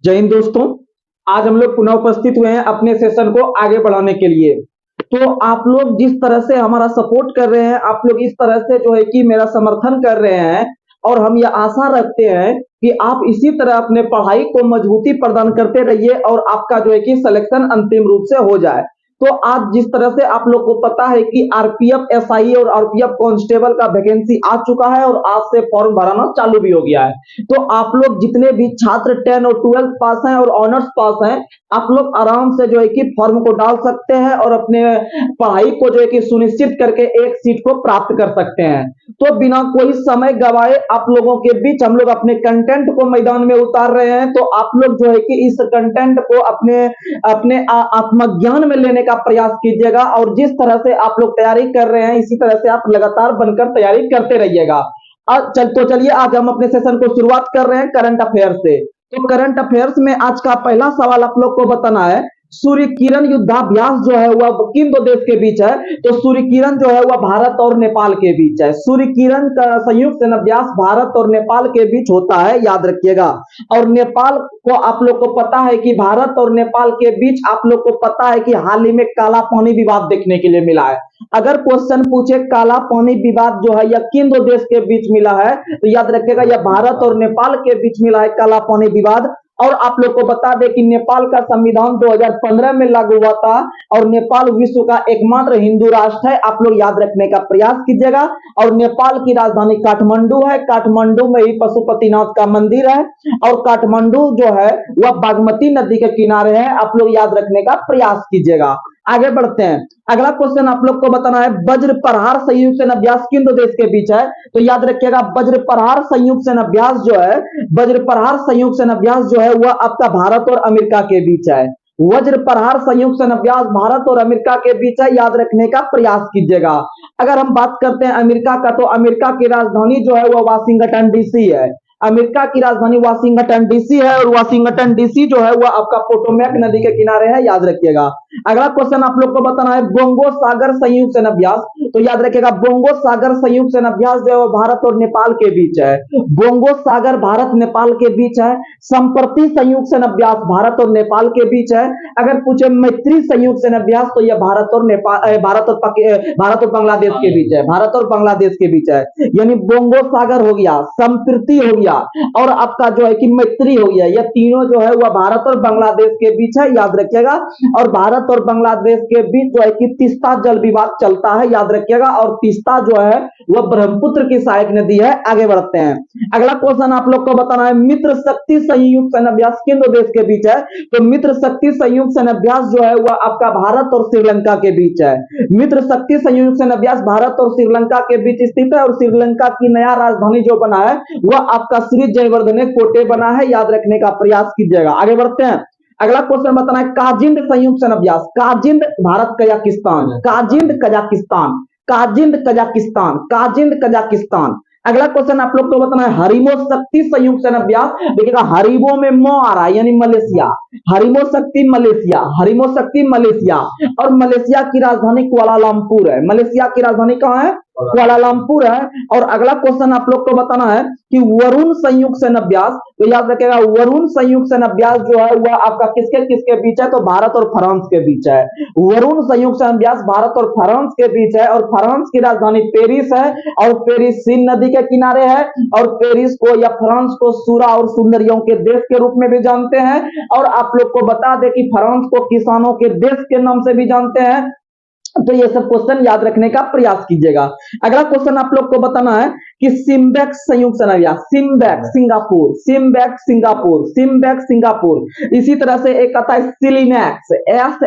जय हिंद दोस्तों। आज हम लोग पुनः उपस्थित हुए हैं अपने सेशन को आगे बढ़ाने के लिए। तो आप लोग जिस तरह से हमारा सपोर्ट कर रहे हैं, आप लोग इस तरह से जो है कि मेरा समर्थन कर रहे हैं, और हम यह आशा रखते हैं कि आप इसी तरह अपने पढ़ाई को मजबूती प्रदान करते रहिए और आपका जो है कि सिलेक्शन अंतिम रूप से हो जाए। तो आज जिस तरह से आप लोग को पता है कि आरपीएफ एसआई और आरपीएफ कांस्टेबल का वैकेंसी आ चुका है और आज से फॉर्म भराना चालू भी हो गया है। तो आप लोग जितने भी छात्र 10 और 12 पास हैं और ऑनर्स पास हैं, आप लोग आराम से जो है कि फॉर्म को डाल सकते हैं और अपने पढ़ाई को जो है कि सुनिश्चित करके एक सीट को प्राप्त कर सकते हैं। तो बिना कोई समय गवाए आप लोगों के बीच हम लोग अपने कंटेंट को मैदान में उतार रहे हैं। तो आप लोग जो है कि इस कंटेंट को अपने अपने आत्मज्ञान में लेने का प्रयास कीजिएगा, और जिस तरह से आप लोग तैयारी कर रहे हैं इसी तरह से आप लगातार बनकर तैयारी करते रहिएगा। चलिए आज हम अपने सेशन को शुरुआत कर रहे हैं करंट अफेयर से। तो करंट अफेयर्स में आज का पहला सवाल आप लोग को बताना है, सूर्य किरण युद्धाभ्यास जो है वह किन दो देश के बीच है? तो सूर्य किरण जो है वह भारत और नेपाल के बीच है। सूर्य किरण का संयुक्त सेनाभ्यास भारत और नेपाल के बीच होता है, याद रखिएगा। और नेपाल को आप लोग को पता है कि भारत और नेपाल के बीच आप लोग को पता है कि हाल ही में काला पानी विवाद देखने के लिए मिला है। अगर क्वेश्चन पूछे काला पानी विवाद जो है यह किन दो देश के बीच मिला है, तो याद रखिएगा यह भारत और नेपाल के बीच मिला है काला पानी विवाद। और आप लोग को बता दें कि नेपाल का संविधान 2015 में लागू हुआ था और नेपाल विश्व का एकमात्र हिंदू राष्ट्र है। आप लोग याद रखने का प्रयास कीजिएगा। और नेपाल की राजधानी काठमांडू है, काठमांडू में ही पशुपतिनाथ का मंदिर है, और काठमांडू जो है वह बागमती नदी के किनारे है। आप लोग याद रखने का प्रयास कीजिएगा। आगे बढ़ते हैं। अगला क्वेश्चन आप लोग को बताना है, वज्र प्रहार संयुक्त सेनाभ्यास किन दो देश के बीच है? तो याद रखिएगा वज्र प्रहार संयुक्त सेनाभ्यास जो है, वज्र प्रहार संयुक्त सेनाभ्यास जो है वह आपका भारत और अमेरिका के बीच है। वज्र प्रहार संयुक्त सेनाभ्यास भारत और अमेरिका के बीच है, याद रखने का प्रयास कीजिएगा। अगर हम बात करते हैं अमेरिका का, तो अमेरिका की राजधानी जो है वह वाशिंगटन डीसी है। अमेरिका की राजधानी वाशिंगटन डीसी है, और वाशिंगटन डीसी जो है वह आपका पोटोमैक नदी के किनारे है, याद रखिएगा। अगला क्वेश्चन आप लोग को बताना है, बोंगो सागर संयुक्त सेनाभ्यास। तो याद रखिएगा बोंगो सागर संयुक्त सेनाभ्यास जो है भारत और नेपाल के बीच है। बोंगो सागर भारत नेपाल के बीच है। संप्रति संयुक्त सेनाभ्यास भारत और नेपाल के बीच है। अगर पूछे मैत्री संयुक्त सेनाभ्यास, तो यह भारत और नेपाल भारत और बांग्लादेश के बीच है। भारत और बांग्लादेश के बीच है, यानी बोंगो सागर हो गया, संप्रति हो गया, और आपका जो है कि मैत्री हो गया। यह तीनों जो है वह भारत और बांग्लादेश के बीच है, याद रखिएगा। और भारत और बांग्लादेश के बीच जो है कि तीस्ता जल विवाद चलता है, याद रखिएगा। और तीस्ता जो है वह ब्रह्मपुत्र की सहायक नदी है। आगे बढ़ते हैं। अगला क्वेश्चन आप लोग को बताना है, मित्र शक्ति संयुक्त सेनाभ्यास किन दो देश के बीच है? तो मित्र शक्ति संयुक्त सेनाभ्यास जो है वह आपका भारत और श्रीलंका के बीच है। मित्र शक्ति संयुक्त सेनाभ्यास भारत और श्रीलंका के बीच स्थित है, और श्रीलंका की नया राजधानी जो बना है वह आपका श्री जयवर्धने कोटे बना है, याद रखने का प्रयास कीजिएगा। आगे बढ़ते हैं। अगला क्वेश्चन बताना है, काजिंद संयुक्त सेनाभ्यास। Kazind Bharat Kazakhstan, Kazind Kazakhstan, Kazind Kazakhstan, Kazind Kazakhstan. अगला क्वेश्चन आप लोग को बताना है, हरिमो शक्ति संयुक्त सेनाभ्यास। देखिएगा हरिमो में मो आ रहा है, यानी मलेशिया। हरिमो शक्ति मलेशिया, हरिमो शक्ति मलेशिया। और मलेशिया की राजधानी कुआलालंपुर है। मलेशिया की राजधानी कहां है? कुआलालंपुर है। और अगला क्वेश्चन आप लोग को बताना है कि वरुण संयुक्त सेनाभ्यास। तो याद रखिएगा वरुण संयुक्त सेनाभ्यास जो है वह आपका किसके किसके बीच है? तो भारत और फ्रांस के बीच है। वरुण संयुक्त सेनाभ्यास भारत और फ्रांस के बीच है, और फ्रांस की राजधानी पेरिस है, और पेरिस सीन नदी के किनारे है। और पेरिस को या फ्रांस को सूरा और सुंदरियों के देश के रूप में भी जानते हैं। और आप लोग को बता दें कि फ्रांस को किसानों के देश के नाम से भी जानते हैं। तो ये सब क्वेश्चन याद रखने का प्रयास कीजिएगा। अगला क्वेश्चन आप लोग को बताना है कि सिम्बेक संयुक्त सेनाभ्यास। सिम्बेक सिंगापुर, सिम्बेक सिंगापुर, सिम्बेक सिंगापुर। इसी तरह से एक आता है सिलिनेक्स,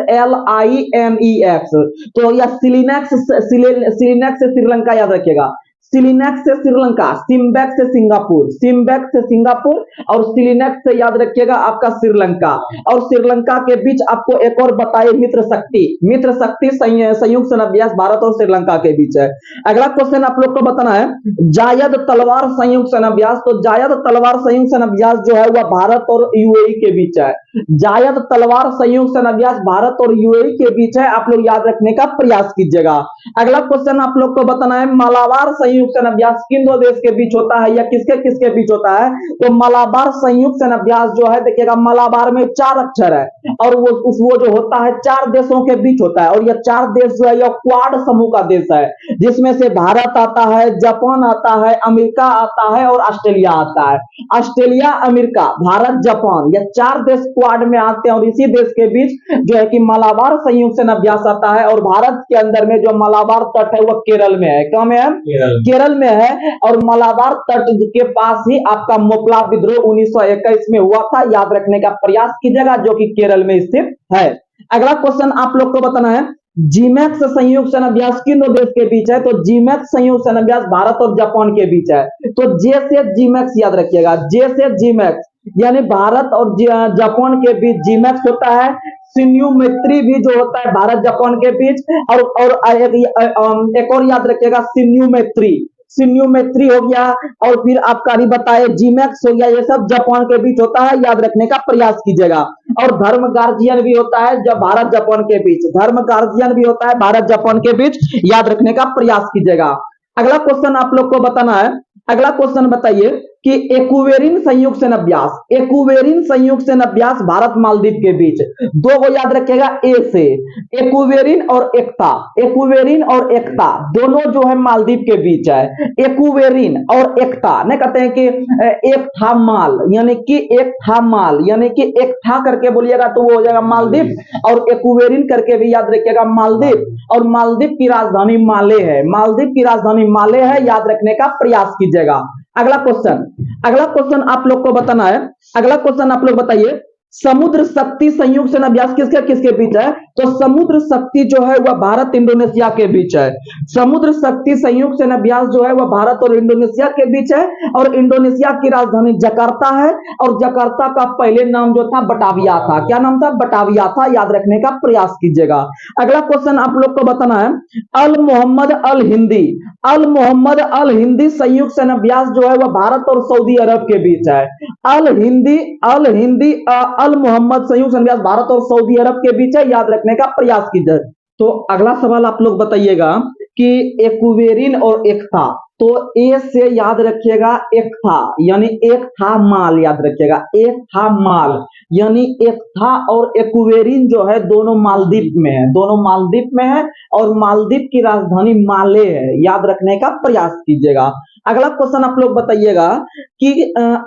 SLINEX। तो यह सिलिनेक्स से श्रीलंका, याद रखिएगा। सिलिनेक्स से श्रीलंका, सिम्बेक से सिंगापुर, सिम्बेक से सिंगापुर, और सिलिनेक्स से याद रखिएगा आपका श्रीलंका। और श्रीलंका के बीच आपको एक और बताइए, मित्र शक्ति। मित्र शक्ति संयुक्त सेनाभ्यास भारत और श्रीलंका के बीच है। अगला क्वेश्चन आप लोग को बताना है, जायद तलवार संयुक्त सेनाभ्यास। तो जायद तलवार संयुक्त सेनाभ्यास जो है वह भारत और यूएई के बीच है। जायद तलवार संयुक्त सेना अभ्यास भारत और यूएई के बीच है, आप लोग याद रखने का प्रयास कीजिएगा। अगला क्वेश्चन आप लोग को बताना है, मलाबार संयुक्त सेना अभ्यास किन दो देश के बीच होता है या किसके किसके बीच होता है? तो मलाबार संयुक्त सेना अभ्यास जो है, देखिएगा मलाबार में 4 अक्षर है और वो जो होता है 4 देशों के बीच होता है, और यह 4 देश जो है यह क्वाड समूह का देश है, जिसमें से भारत आता है, जापान आता है, अमेरिका आता है और ऑस्ट्रेलिया आता है। ऑस्ट्रेलिया, अमेरिका, भारत, जापान, ये 4 देश क्वाड में आते हैं और इसी देश के बीच जो है कि मलाबार संयुक्त सेना अभ्यास आता है। और भारत के अंदर में जो मलाबार तट है वह केरल में है। कहाँ में है? केरल में है। और मलाबार तट के पास ही आपका मोपला विद्रोह 1921 में हुआ था, याद रखने का प्रयास कीजिएगा, जो कि केरल में स्थित है। अगला क्वेश्चन आप लोग को बताना है, जीमैक्स संयुक्त सेना अभ्यास किन दो देश के बीच है? तो जीमैक्स संयुक्त सेना अभ्यास भारत और जापान के बीच है। तो जे से जीमैक्स याद रखिएगा, जे से जीमैक्स यानी भारत और जापान के बीच जीमैक्स होता है। सिन्यू मैत्री भी जो होता है भारत जापान के बीच, और एक और याद रखिएगा, सिन्यू मैत्री हो गया, और फिर आपका भी बताए जीमैक्स हो गया, ये सब जापान के बीच होता है, याद रखने का प्रयास कीजिएगा। और धर्म गार्जियन भी होता है जब भारत जापान के बीच, धर्म गार्जियन भी होता है भारत जापान के बीच, याद रखने का प्रयास कीजिएगा। अगला क्वेश्चन आप लोग को बताना है, अगला क्वेश्चन बताइए कि एक्वेरिन संयुक्त सेना अभ्यास, एक्वेरिन संयुक्त सेना अभ्यास भारत मालदीव के बीच, दो को याद रखिएगा ए से, एक्वेरिन और एकता, एक्वेरिन और एकता दोनों जो है मालदीव के बीच है। एक्वेरिन और एकता ने कहते हैं कि एक था माल, यानी कि एक था माल, यानी कि एक था करके बोलिएगा तो वो हो जाएगा मालदीव, और एक्वेरिन करके भी याद रखिएगा मालदीव। और मालदीव की राजधानी माले है, मालदीव की राजधानी माले है, याद रखने का प्रयास कीजिएगा। अगला क्वेश्चन, अगला क्वेश्चन आप लोग को बताना है, अगला क्वेश्चन आप लोग बताइए, समुद्र शक्ति संयुक्त सेना अभ्यास किसके किसके बीच है? तो समुद्र शक्ति जो है वह भारत इंडोनेशिया के बीच है। समुद्र शक्ति संयुक्त सेना अभ्यास जो है वह भारत और इंडोनेशिया के बीच है, और इंडोनेशिया की राजधानी जकार्ता है, और जकार्ता का पहले नाम जो था बटाविया था। क्या नाम था? बटाविया था, याद रखने का प्रयास कीजिएगा। अगला क्वेश्चन आप लोग को बताना है, अल मोहम्मद अल हिंदी, अल मोहम्मद अल हिंदी संयुक्त सेना अभ्यास जो है वह भारत और सऊदी अरब के बीच है। अल हिंदी अल मोहम्मद संयुक्त सेना अभ्यास भारत और सऊदी अरब के बीच है, याद रखने का प्रयास कीजिए। तो अगला सवाल आप लोग बताइएगा कि एक्वेरिन और एकता, तो ए से याद रखिएगा एक था, यानी एक था माल, याद रखिएगा एक था माल, यानी एक था, और एक्वेरिन जो है दोनों मालदीव में है, दोनों मालदीव में है, और मालदीव की राजधानी माले है, याद रखने का प्रयास कीजिएगा। अगला क्वेश्चन आप लोग बताइएगा कि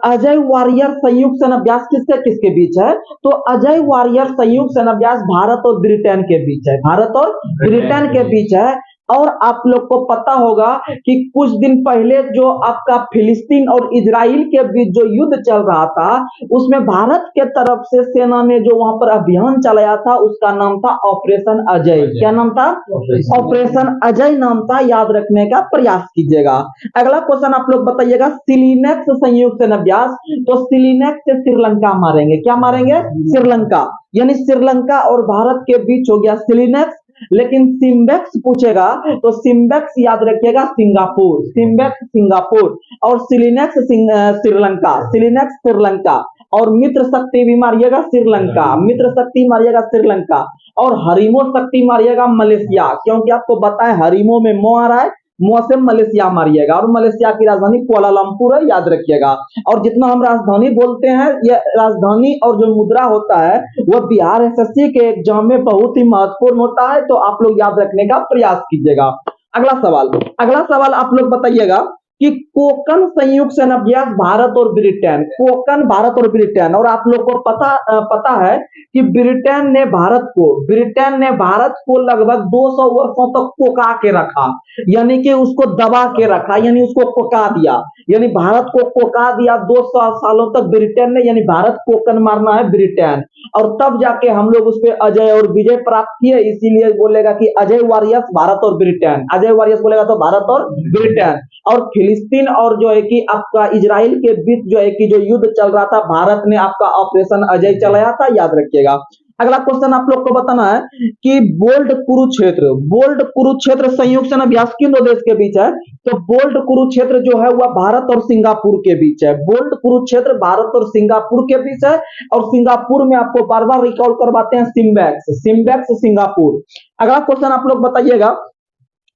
अजय वारियर संयुक्त सेना अभ्यास किसके किसके बीच है? तो अजय वारियर संयुक्त सेना अभ्यास भारत और ब्रिटेन के बीच है, भारत और ब्रिटेन के बीच है। और आप लोग को पता होगा कि कुछ दिन पहले जो आपका फिलिस्तीन और इजराइल के बीच जो युद्ध चल रहा था, उसमें भारत के तरफ से सेना ने जो वहां पर अभियान चलाया था उसका नाम था ऑपरेशन अजय। क्या नाम था? ऑपरेशन अजय नाम था, याद रखने का प्रयास कीजिएगा। अगला क्वेश्चन आप लोग बताइएगा, सिलीनेक्स संयुक्त सेना अभ्यास, तो सिलीनेक्स से श्रीलंका मारेंगे। क्या मारेंगे? श्रीलंका, यानी श्रीलंका और भारत के बीच हो गया सिलीनेक्स। लेकिन सिम्बेक्स पूछेगा तो सिम्बेक्स याद रखिएगा सिंगापुर, सिम्बेक्स सिंगापुर, और सिलीनेक्स श्रीलंका, सिलीनेक्स श्रीलंका, और मित्र शक्ति भी मारिएगा श्रीलंका, मित्र शक्ति मारिएगा श्रीलंका, और हरिमो शक्ति मारिएगा मलेशिया, क्योंकि आपको बताए हरिमो में मो आ रहा है, मो से मलेशिया मारिएगा, और मलेशिया की राजधानी कुआलालंपुर है, याद रखिएगा। और जितना हम राजधानी बोलते हैं, ये राजधानी और जो मुद्रा होता है वह बिहार एसएससी के एग्जाम में बहुत ही महत्वपूर्ण होता है, तो आप लोग याद रखने का प्रयास कीजिएगा। अगला सवाल, अगला सवाल आप लोग बताइएगा कि कोकन संयुक्त सेना अभ्यास भारत और ब्रिटेन, कोकन भारत और ब्रिटेन, और आप लोग को पता है कि ब्रिटेन ने भारत को लगभग 200 वर्षों तक कोका के रखा, यानी कि उसको दबा के रखा, यानी उसको कोका दिया, यानी भारत को कोका दिया 200 सालों तक ब्रिटेन ने, यानी भारत कोकन मारना है ब्रिटेन, और तब जाके हम लोग उस पर अजय और विजय प्राप्त किए। इसीलिए बोलेगा कि अजय वॉरियर्स भारत और ब्रिटेन, अजय वॉरियर्स बोलेगा तो भारत और ब्रिटेन। और फिलिस्तीन और जो है कि आपका इजराइल के बीच जो है कि जो युद्ध चल रहा था, भारत ने आपका ऑपरेशन अजय चलाया था, याद रखिएगा। अगला क्वेश्चन आप लोग को बताना है कि बोल्ड कुरुक्षेत्र संयुक्त सेना अभ्यास किन दो देश के बीच है? तो बोल्ड कुरुक्षेत्र जो है वह भारत और सिंगापुर के बीच है। बोल्ड कुरुक्षेत्र भारत और सिंगापुर के बीच है, और सिंगापुर में आपको बार बार रिकॉल करवाते हैं सिम्बैक्स सिंगापुर। अगला क्वेश्चन आप लोग बताइएगा,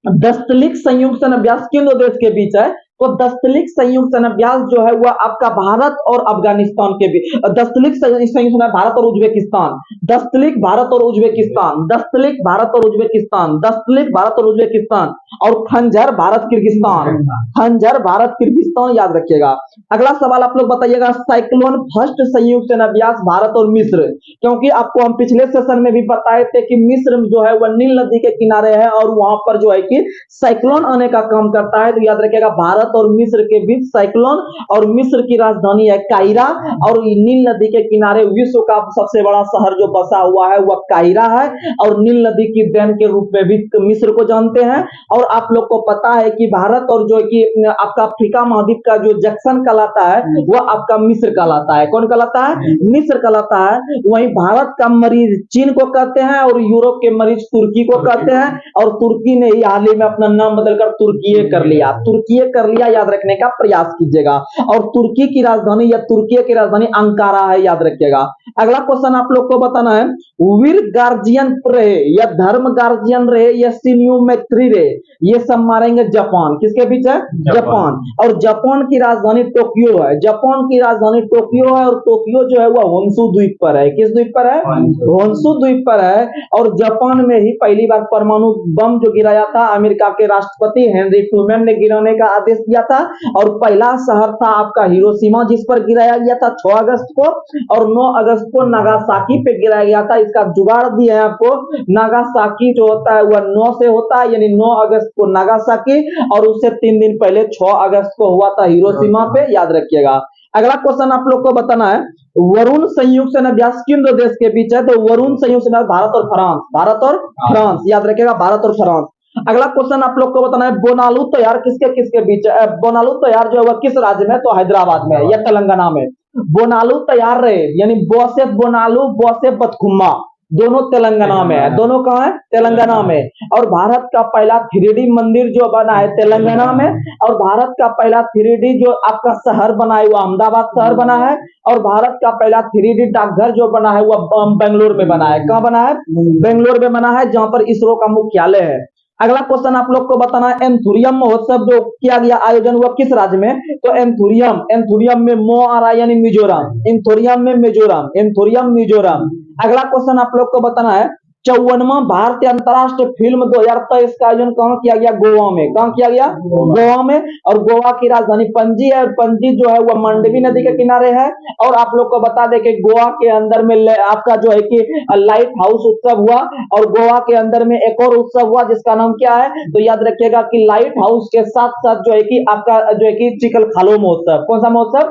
दस्तलिक संयुक्त सेना अभ्यास किन दो देश के बीच है? तो दस्तलिक संयुक्त सेना अभ्यास जो है वह आपका भारत और अफगानिस्तान के बीच, दस्तलिक संयुक्त सेना भारत और उज्बेकिस्तान, दस्तलिक भारत और उज्बेकिस्तान, दस्तलिक भारत और उज्बेकिस्तान, दस्तलिक भारत और उज्बेकिस्तान, और खंजर भारत किर्गिस्तान, खंजर भारत किर्गिस्तान, याद रखिएगा। अगला सवाल आप लोग बताइएगा, साइक्लोन फर्स्ट संयुक्त सेना अभ्यास भारत और मिस्र, क्योंकि आपको हम पिछले सेशन में भी बताए थे कि मिस्र जो है वह नील नदी के किनारे है और वहां पर जो है कि साइक्लोन आने का काम करता है। तो याद रखिएगा, भारत और मिस्र के बीच साइक्लोन, और मिस्र की राजधानी है कायरा, और नील नदी के किनारे विश्व का सबसे बड़ा शहर जो बसा हुआ है वह कायरा है, और नील नदी की देन के रूप में भी मिस्र को जानते हैं। और आप लोग को पता है कि भारत और जो कि आपका अफ्रीका महाद्वीप का जो जंक्शन कहलाता है वह आपका मिस्र कहलाता है। कौन कहलाता है? मिस्र कहलाता है। वहीं भारत का मरीज चीन को कहते हैं, और यूरोप के मरीज तुर्की को कहते हैं, और तुर्की ने ही हाल ही में अपना नाम बदलकर तुर्की कर लिया। तुर्की कर लिया, याद रखने का प्रयास कीजिएगा। और तुर्की की राजधानी या तुर्की की राजधानी अंकारा है, याद रखिएगा। अगला क्वेश्चन आप लोग को बताना है, वीर गार्जियन रहे या धर्म गार्जियन रहे या सिन्यू मैत्री रहे, ये सब मारेंगे जापान। किसके बीच है? जापान। और जापान की राजधानी टोक्यो है। जापान की राजधानी टोक्यो है, और टोक्यो जो है वह होन्शु द्वीप पर है। किस द्वीप पर है? होन्शु द्वीप पर है। और जापान में ही पहली बार परमाणु बम जो गिराया था अमेरिका के राष्ट्रपति हेनरी ट्रूमैन ने गिराने का आदेश दिया था, और पहला शहर था आपका हिरोशिमा जिस पर गिराया गया था 6 अगस्त को, और 9 अगस्त को नागासाकी पे गिराया गया था। इसका जुगाड़ दिया है आपको, नागासाकी जो होता है वह 9 से होता है, यानी 9 अगस्त को नागासाकी, और उससे 3 दिन पहले 6 अगस्त को हुआ था हिरोशिमा पे, याद रखिएगा। अगला क्वेश्चन आप लोग को बताना है, वरुण संयुक्त सेना अभ्यास किन दो देश के बीच है? तो वरुण संयुक्त सेना भारत और फ्रांस, भारत और फ्रांस, याद रखिएगा, भारत और फ्रांस। अगला क्वेश्चन आप लोग को बताना है, बोनालू तैयार किसके किसके बीच है? बोनालू तैयार जो है वह किस राज्य में? तो हैदराबाद में या तेलंगाना में। बोनालू तैयार रहे, यानी बोसे बोनालू बोसे बतखुम्मा, दोनों तेलंगाना में है। दोनों कहां है? तेलंगाना में। और भारत का पहला 3D मंदिर जो बना है तेलंगाना में, और भारत का पहला 3D जो आपका शहर बना है वो अहमदाबाद शहर बना है, और भारत का पहला 3D डाकघर जो बना है वह बेंगलोर में बना है। कहां बना है? बेंगलोर में बना है, जहां पर इसरो का मुख्यालय है। अगला क्वेश्चन आप लोग को बताना है, एंथुरियम महोत्सव जो किया गया आयोजन हुआ किस राज्य में? तो एंथुरियम में मो आ रहा है, यानी मिजोरम। एंथुरियम में मिजोरम, एंथुरियम मिजोरम। अगला क्वेश्चन आप लोग को बताना है, 54वां भारतीय अंतर्राष्ट्रीय फिल्म 2023 का आयोजन कहां किया गया? गोवा में। कहां किया गया? गोवा में। और गोवा की राजधानी पणजी है, और पणजी जो है वह मंडवी नदी के किनारे है। और आप लोग को बता दें कि गोवा के अंदर में आपका जो है कि लाइट हाउस उत्सव हुआ, और गोवा के अंदर में एक और उत्सव हुआ जिसका नाम क्या है? तो याद रखिएगा कि लाइट हाउस के साथ साथ जो है कि आपका जो है कि चिखलखालो महोत्सव। कौन सा महोत्सव?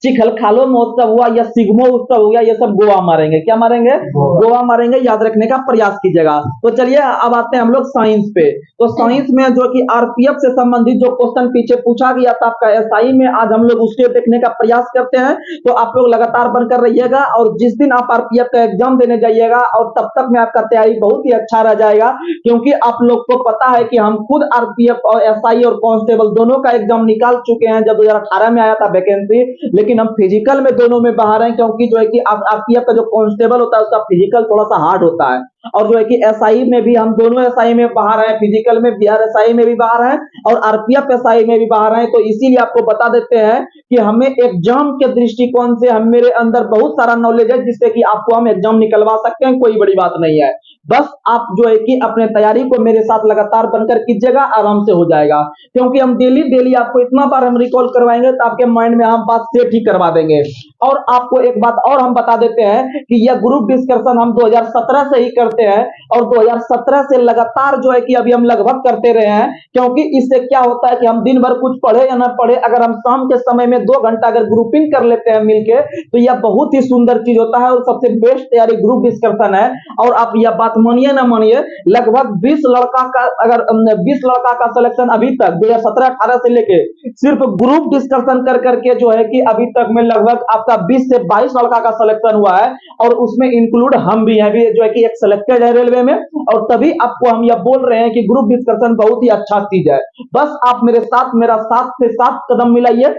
चिखलखालो महोत्सव हुआ, या सिग्मो उत्सव हुआ, ये सब गोवा मारेंगे। क्या मारेंगे? गोवा मारेंगे, याद रखने का प्रयास कीजिएगा। तो चलिए अब आते हैं हम लोग साइंस पे। तो साइंस में जो कि आरपीएफ से संबंधित जो क्वेश्चन पीछे पूछा गया था आपका एसआई में, आज हम लोग उसके देखने का प्रयास करते हैं। तो आप लोग लगातार बनकर रहिएगा, और जिस दिन आप आरपीएफ का एग्जाम देने जाइएगा, और तब तक में आपका तैयारी बहुत ही अच्छा रह जाएगा, क्योंकि आप लोग को पता है कि हम खुद आरपीएफ और एसआई और कांस्टेबल दोनों का एग्जाम निकाल चुके हैं। जब 2018 में आया था वैकेंसी, लेकिन हम फिजिकल में दोनों में बाहर हैं, क्योंकि जो है कि आरपीएफ का जो कांस्टेबल होता है उसका फिजिकल थोड़ा सा हार्ड होता है, और जो है कि एसआई में भी हम दोनों एसआई में बाहर हैं, फिजिकल में बिहार एसआई में भी बाहर हैं, और आरपीएफ एसआई में भी बाहर हैं। तो इसीलिए आपको बता देते हैं कि हमें एग्जाम के दृष्टिकोण से हम मेरे अंदर बहुत सारा नॉलेज है, जिससे कि आपको हम एग्जाम निकलवा सकते हैं, कोई बड़ी बात नहीं है। बस आप जो है कि अपने तैयारी को मेरे साथ लगातार बनकर कीजिएगा, आराम से हो जाएगा। क्योंकि हम डेली आपको इतना बार हम रिकॉल करवाएंगे तो आपके माइंड में हम बात सेट ही करवा देंगे। और आपको एक बात और हम बता देते हैं कि यह ग्रुप डिस्कशन हम 2017 से ही करते हैं, और 2017 से लगातार जो है कि अभी हम लगभग करते रहे हैं। क्योंकि इससे क्या होता है कि हम दिन भर कुछ पढ़े या ना पढ़े, अगर हम शाम के समय में 2 घंटा अगर ग्रुपिंग कर लेते हैं मिलके, तो यह बहुत ही सुंदर चीज होता है, और सबसे बेस्ट तैयारी ग्रुप डिस्कशन है। और आप यह बात मानिए ना मानिए, लगभग 20 लड़का का, अगर 20 लड़का का सिलेक्शन अभी तक 2017-18 से लेके सिर्फ ग्रुप डिस्कशन कर करके जो है कि अभी तक में लगभग आपका 20 से 22 लड़का का सिलेक्शन हुआ है, और उसमें इंक्लूड हम भी हैं, भी जो है कि एक सिलेक्टेड है रेलवे में। और तभी आपको हम यह बोल रहे हैं कि ग्रुप डिस्कशन बहुत ही अच्छा चीज है। बस आप मेरे साथ, मेरा 7 से 7 कदम मिलाइए,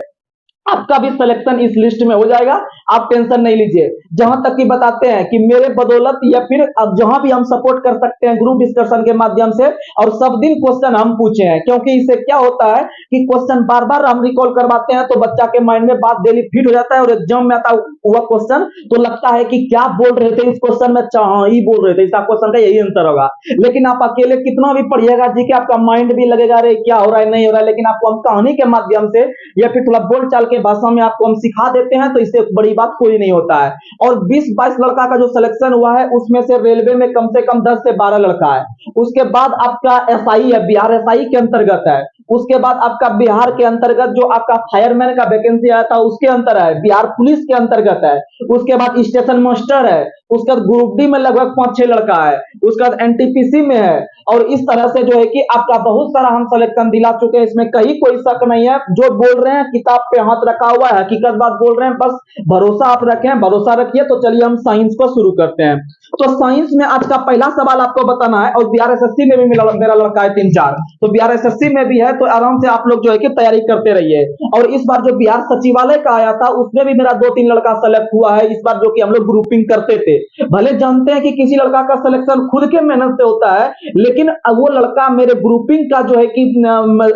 आपका भी सिलेक्शन इस लिस्ट में हो जाएगा। आप टेंशन नहीं लीजिए। जहां तक कि बताते हैं कि मेरे बदौलत या फिर अब जहां भी हम सपोर्ट कर सकते हैं ग्रुप डिस्कशन के माध्यम से, और सब दिन क्वेश्चन हम पूछे हैं, क्योंकि इससे क्या होता है कि क्वेश्चन बार बार हम रिकॉल करवाते हैं तो बच्चा के माइंड में बात डेली फिट हो जाता है, और एग्जाम में आता हुआ क्वेश्चन तो लगता है कि क्या बोल रहे थे इस क्वेश्चन में, अच्छा हाँ ही बोल रहे थे, इसका क्वेश्चन का यही आंसर होगा। लेकिन आप अकेले कितना भी पढ़िएगा जी के, आपका माइंड भी लगेगा रे क्या हो रहा है नहीं हो रहा है, लेकिन आपको हम कहानी के माध्यम से या फिर थोड़ा बोल चाल के भाषा में आपको हम सिखा देते हैं, तो इससे बड़ी बात कोई नहीं होता है। और 20-22 लड़का का जो सिलेक्शन हुआ है उसमें से रेलवे में कम से कम 10 से 12 लड़का है। उसके बाद आपका एसआई है, बिहार एसआई के अंतर्गत है। उसके बाद आपका बिहार के अंतर्गत जो आपका फायरमैन का वैकेंसी आया था उसके अंतर है, बिहार पुलिस के अंतर्गत है। उसके बाद स्टेशन मास्टर है। उसके बाद ग्रुप डी में लगभग 5-6 लड़का है। उसके बाद एनटीपीसी में है। और इस तरह से जो है कि आपका बहुत सारा हम सिलेक्शन दिला चुके हैं, इसमें कहीं कोई शक नहीं है। जो बोल रहे हैं किताब पे हाथ रखा हुआ है, हकीकत बात बोल रहे हैं, बस भरोसा आप रखें, भरोसा रखिए। तो चलिए हम साइंस को शुरू करते हैं। तो साइंस में आज का पहला सवाल आपको बताना है, और बिहार एसएससी में भी मेरा लड़का है 3-4, तो बिहार एसएससी में भी है, तो आराम से आप लोग जो है कि तैयारी करते रहिए। और इस बार जो बिहार सचिवालय का आया था उसमें भी मेरा 2-3 लड़का सेलेक्ट हुआ है इस बार, जो कि हम लोग ग्रुपिंग करते थे। भले जानते हैं कि किसी लड़का का सिलेक्शन खुद के मेहनत से होता है, लेकिन वो लड़का मेरे ग्रुपिंग का जो है कि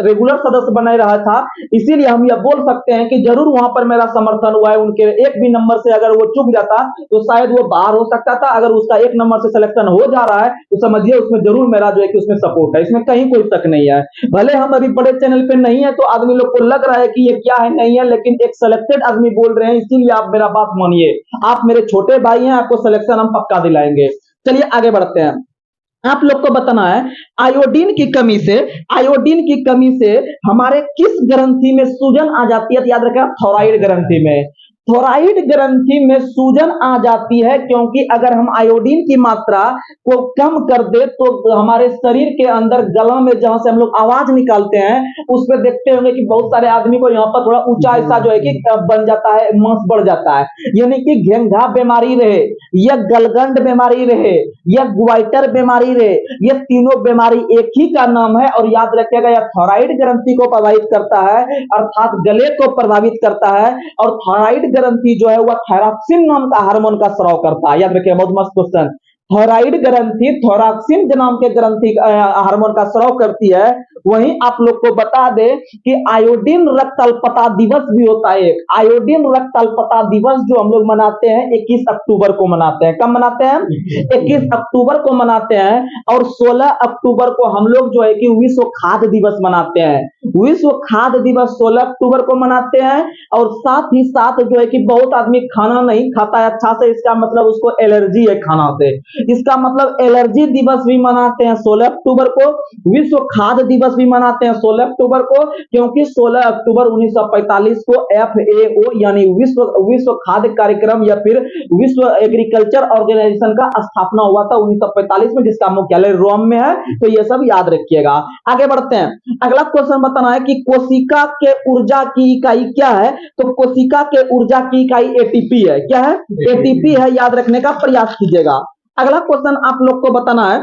रेगुलर सदस्य बना रहा था, इसीलिए हम यह बोल सकते हैं कि जरूर वहां पर मेरा समर्थन हुआ है। उनके एक भी नंबर से अगर वो चूक जाता तो शायद वो बाहर हो सकता था। अगर उसका 1 नंबर से सिलेक्शन हो जा रहा है तो समझिए उसमें जरूर मेरा जो है कि उसमें सपोर्ट है, इसमें कहीं कोई शक नहीं है। भले हम अभी बड़े चैनल पे नहीं है तो आदमी लोग को लग रहा है कि ये क्या है नहीं है, लेकिन एक सिलेक्टेड आदमी बोल रहे हैं, इसीलिए आप मेरा बात मानिए। आप मेरे छोटे भाई हैं, आपको सिलेक्शन हम पक्का दिलाएंगे। चलिए आगे बढ़ते हैं। आप लोग को बताना है आयोडीन की कमी से हमारे किस ग्रंथि में सूजन आ जाती है। तो याद रखें, थायराइड ग्रंथि में, थोराइड ग्रंथि में सूजन आ जाती है, क्योंकि अगर हम आयोडीन की मात्रा को कम कर दे तो हमारे शरीर के अंदर गला में जहां से हम लोग आवाज निकालते हैं उस पर देखते होंगे कि बहुत सारे आदमी को यहाँ पर थोड़ा ऊंचा ऐसा जो है कि बन जाता है, मांस बढ़ जाता है। यानी कि घेंघा बीमारी रहे या गलगंड बीमारी रहे या ग्वाइटर बीमारी रहे, ये तीनों बीमारी एक ही का नाम है। और याद रखिएगा यह थायराइड ग्रंथि को प्रभावित करता है, अर्थात गले को प्रभावित करता है। और थायराइड ग्रंथि जो है वह थायरॉक्सिन नाम का हार्मोन का स्राव करता है। याद रखिए, बहुत मस्त क्वेश्चन। थायराइड ग्रंथि थायरॉक्सिन नाम के ग्रंथि हार्मोन का स्राव करती है। वहीं आप लोग को बता दे कि आयोडीन रक्त अल्पता दिवस भी होता है। आयोडीन रक्त अल्पता दिवस जो हम लोग मनाते हैं 21 अक्टूबर को मनाते हैं। कब मनाते हैं? 21 अक्टूबर को मनाते हैं। और 16 अक्टूबर को हम लोग जो है कि विश्व खाद्य दिवस मनाते हैं। विश्व खाद्य दिवस 16 अक्टूबर को मनाते हैं। और साथ ही साथ जो है कि बहुत आदमी खाना नहीं खाता है अच्छा से, इसका मतलब उसको एलर्जी है खाना से, इसका मतलब एलर्जी दिवस भी मनाते हैं 16 अक्टूबर को। विश्व खाद्य दिवस भी मनाते हैं 16 अक्टूबर को, क्योंकि 16 अक्टूबर 1945 को FAO यानी विश्व खाद्य कार्यक्रम या फिर विश्व एग्रीकल्चर ऑर्गेनाइजेशन का स्थापना हुआ था 1945 में, जिसका मुख्यालय रोम में है। तो ये सब याद रखिएगा। आगे बढ़ते हैं। अगला क्वेश्चन बताना है कि कोशिका के ऊर्जा की इकाई क्या है। तो कोशिका के ऊर्जा की इकाई ATP है। क्या है? ATP है। याद रखने का प्रयास कीजिएगा। अगला क्वेश्चन आप लोग को बताना है,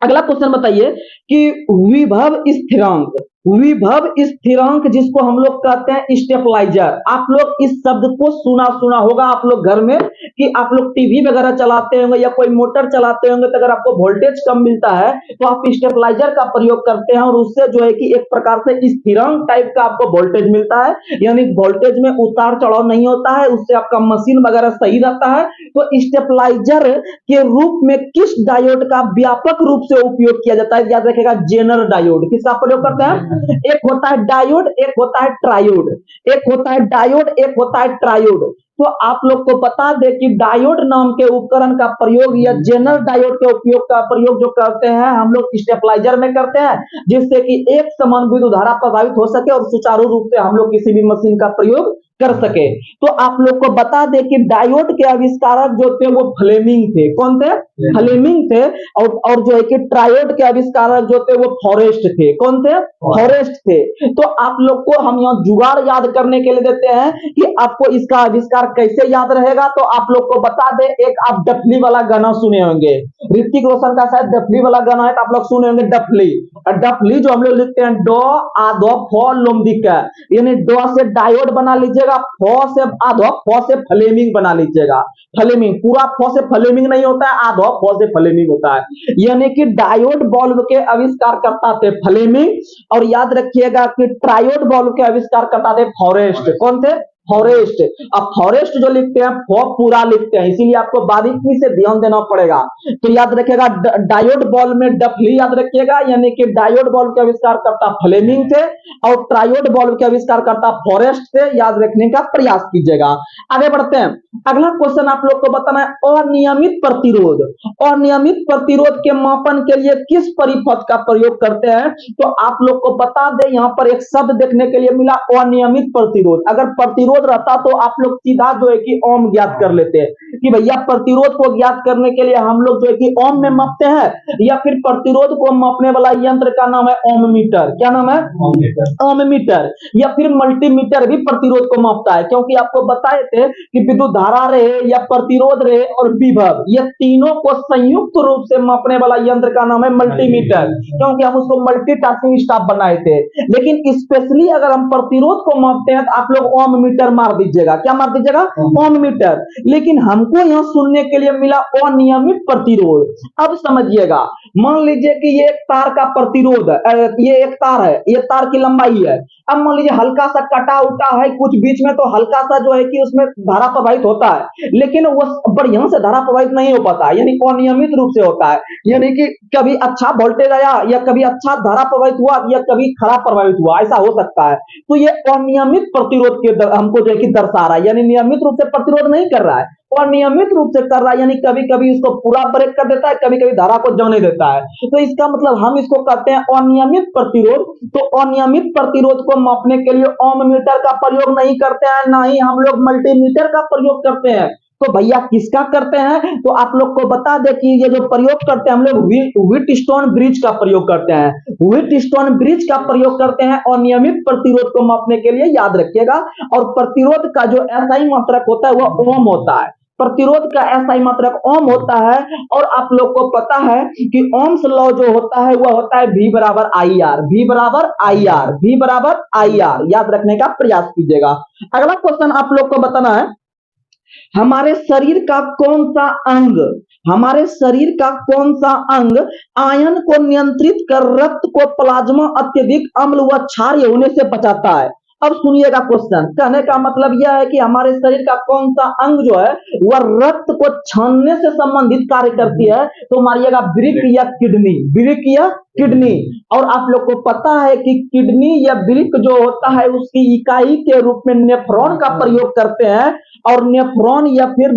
अगला क्वेश्चन बताइए कि विभव स्थिरांक, विभव स्थिरांक जिसको हम लोग कहते हैं स्टेबलाइजर। आप लोग इस शब्द को सुना होगा आप लोग घर में, कि आप लोग टीवी वगैरह चलाते होंगे या कोई मोटर चलाते होंगे, तो अगर आपको वोल्टेज कम मिलता है तो आप स्टेबलाइजर का प्रयोग करते हैं, और उससे जो है कि एक प्रकार से स्थिरांक टाइप का आपको वोल्टेज मिलता है। यानी वोल्टेज में उतार चढ़ाव नहीं होता है, उससे आपका मशीन वगैरह सही रहता है। तो स्टेबलाइजर के रूप में किस डायोड का व्यापक रूप से उपयोग किया जाता है? याद रखिएगा, जेनर डायोड। किसका प्रयोग करते हैं? एक होता है डायोड, एक होता है ट्रायोड। एक होता है डायोड, एक होता है ट्रायोड। तो आप लोग को बता दे कि डायोड नाम के उपकरण का प्रयोग या जेनर डायोड के उपयोग का प्रयोग जो करते हैं हम लोग स्टेबलाइजर में करते हैं, जिससे कि एक समान विद्युत धारा प्रभावित हो सके और सुचारू रूप से हम लोग किसी भी मशीन का प्रयोग कर सके। तो आप लोग को बता दे कि डायोड के आविष्कारक जो थे वो फ्लेमिंग थे। कौन थे? फ्लेमिंग थे। और जो है कि ट्रायोड के आविष्कारक जो थे वो फॉरेस्ट थे। कौन थे? फॉरेस्ट थे। तो आप लोग को हम यहाँ जुगाड़ याद करने के लिए देते हैं कि आपको इसका आविष्कार कैसे याद रहेगा। तो आप लोग को बता दे, एक आप डफली वाला गाना सुने होंगे, ऋतिक रोशन का शायद डफली वाला गाना है, तो आप लोग सुने होंगे डफली। डफली जो हम लोग लिखते हैं डो आधो फो लोमदिका, यानी डो से डायोड बना लीजिएगा, फो से आधो, फो से फ्लेमिंग बना लीजिएगा। फ्लेमिंग पूरा फो से फ्लेमिंग नहीं होता है, आधो फो से फ्लेमिंग होता है। यानी कि डायोड बल्ब के आविष्कार करता थे फ्लेमिंग, और याद रखिएगा कि ट्रायोड बल्ब के आविष्कार करता थे फॉरेस्ट। कौन थे? फॉरेस्ट। अब फॉरेस्ट जो लिखते हैं फो पूरा लिखते हैं, इसीलिए आपको बारीकी से ध्यान देना पड़ेगा। तो याद रखिएगा डायोड बल्ब में डफली याद रखिएगा, यानी कि डायोड बल्ब के आविष्कार करता फ्लेमिंग थे और ट्रायोड बल्ब के आविष्कार करता फॉरेस्ट थे। याद रखने का प्रयास कीजिएगा। आगे बढ़ते हैं। अगला क्वेश्चन आप लोग को बताना है अनियमित प्रतिरोध। अनियमित प्रतिरोध के मापन के लिए किस परिपथ का प्रयोग करते हैं? तो आप लोग को बता दें, यहां पर एक शब्द देखने के लिए मिला अनियमित प्रतिरोध। अगर प्रतिरोध रहता तो आप लोग सीधा जो है कि ओम ज्ञात कर लेते कि भैया प्रतिरोध को ज्ञात करने के लिए हम लोग जो है कि ओम में मापते हैं, या फिर प्रतिरोध को मापने वाला यंत्र का नाम है ओम मीटर। क्या नाम है? ओम मीटर। या फिर मल्टीमीटर भी प्रतिरोध को मापता है, क्योंकि आपको बताए थे कि विद्युत धारा रहे या प्रतिरोध रहे और विभव, ये तीनों को संयुक्त रूप से मापने वाला यंत्र का नाम है मल्टीमीटर, क्योंकि हम उसको मल्टीटास्किंग स्टाफ बनाए थे। लेकिन स्पेशली अगर हम प्रतिरोध को मापते हैं तो आप लोग ओम मीटर मार दीजिएगा। क्या मार दीजिएगा? ओम मीटर। लेकिन हमको यहां सुनने के लिए मिला अनियमित प्रतिरोध। अब समझिएगा, मान लीजिए कि ये एक तार का प्रतिरोध है, ये एक तार है, ये तार की लंबाई है। अब मान लीजिए हल्का सा कटा उटा है कुछ बीच में, तो हल्का सा जो है कि उसमें धारा प्रवाहित होता है, लेकिन वो बढ़िया से धारा प्रवाहित नहीं हो पाता, यानी अनियमित रूप से होता है। यानी कि कभी अच्छा वोल्टेज आया या कभी अच्छा धारा प्रवाहित हुआ या कभी खराब प्रवाहित हुआ, ऐसा हो सकता है। तो ये अनियमित प्रतिरोध के हमको जो है कि दर्शा रहा है, यानी नियमित रूप से प्रतिरोध नहीं कर रहा है और नियमित रूप से कर रहा है, यानी कभी कभी इसको पूरा ब्रेक कर देता है, कभी कभी धारा को जाने देता है। तो इसका मतलब हम इसको कहते हैं अनियमित प्रतिरोध। तो अनियमित प्रतिरोध को मापने के लिए ओम मीटर का प्रयोग नहीं करते हैं, ना ही हम लोग मल्टीमीटर का प्रयोग करते हैं। तो भैया किसका करते हैं? तो आप लोग को बता दे कि ये जो प्रयोग करते हैं हम लोग व्हीटस्टोन ब्रिज का प्रयोग करते हैं। व्हीटस्टोन ब्रिज का प्रयोग करते हैं अनियमित प्रतिरोध को मापने के लिए, याद रखिएगा। और प्रतिरोध का जो एसआई मात्रक होता है वह ओम होता है। प्रतिरोध का एसआई मात्रक ओम होता है। और आप लोग को पता है कि ओम्स लॉ जो होता है वह होता है V बराबर आई आर। V बराबर आई आर। V बराबर आई आर। याद रखने का प्रयास कीजिएगा। अगला क्वेश्चन आप लोग को बताना है, हमारे शरीर का कौन सा अंग, हमारे शरीर का कौन सा अंग आयन को नियंत्रित कर रक्त को प्लाज्मा अत्यधिक अम्ल व क्षारीय होने से बचाता है? अब सुनिएगा क्वेश्चन, कहने का मतलब यह है कि हमारे शरीर का कौन सा अंग जो है वह रक्त को छानने से संबंधित कार्य करती है? तो मारिएगा वृक्क या किडनी। वृक्क या किडनी। और आप लोग को पता है कि किडनी या वृक्क जो होता है उसकी इकाई के रूप में नेफ्रॉन का प्रयोग करते हैं। और नेफ्रॉन या फिर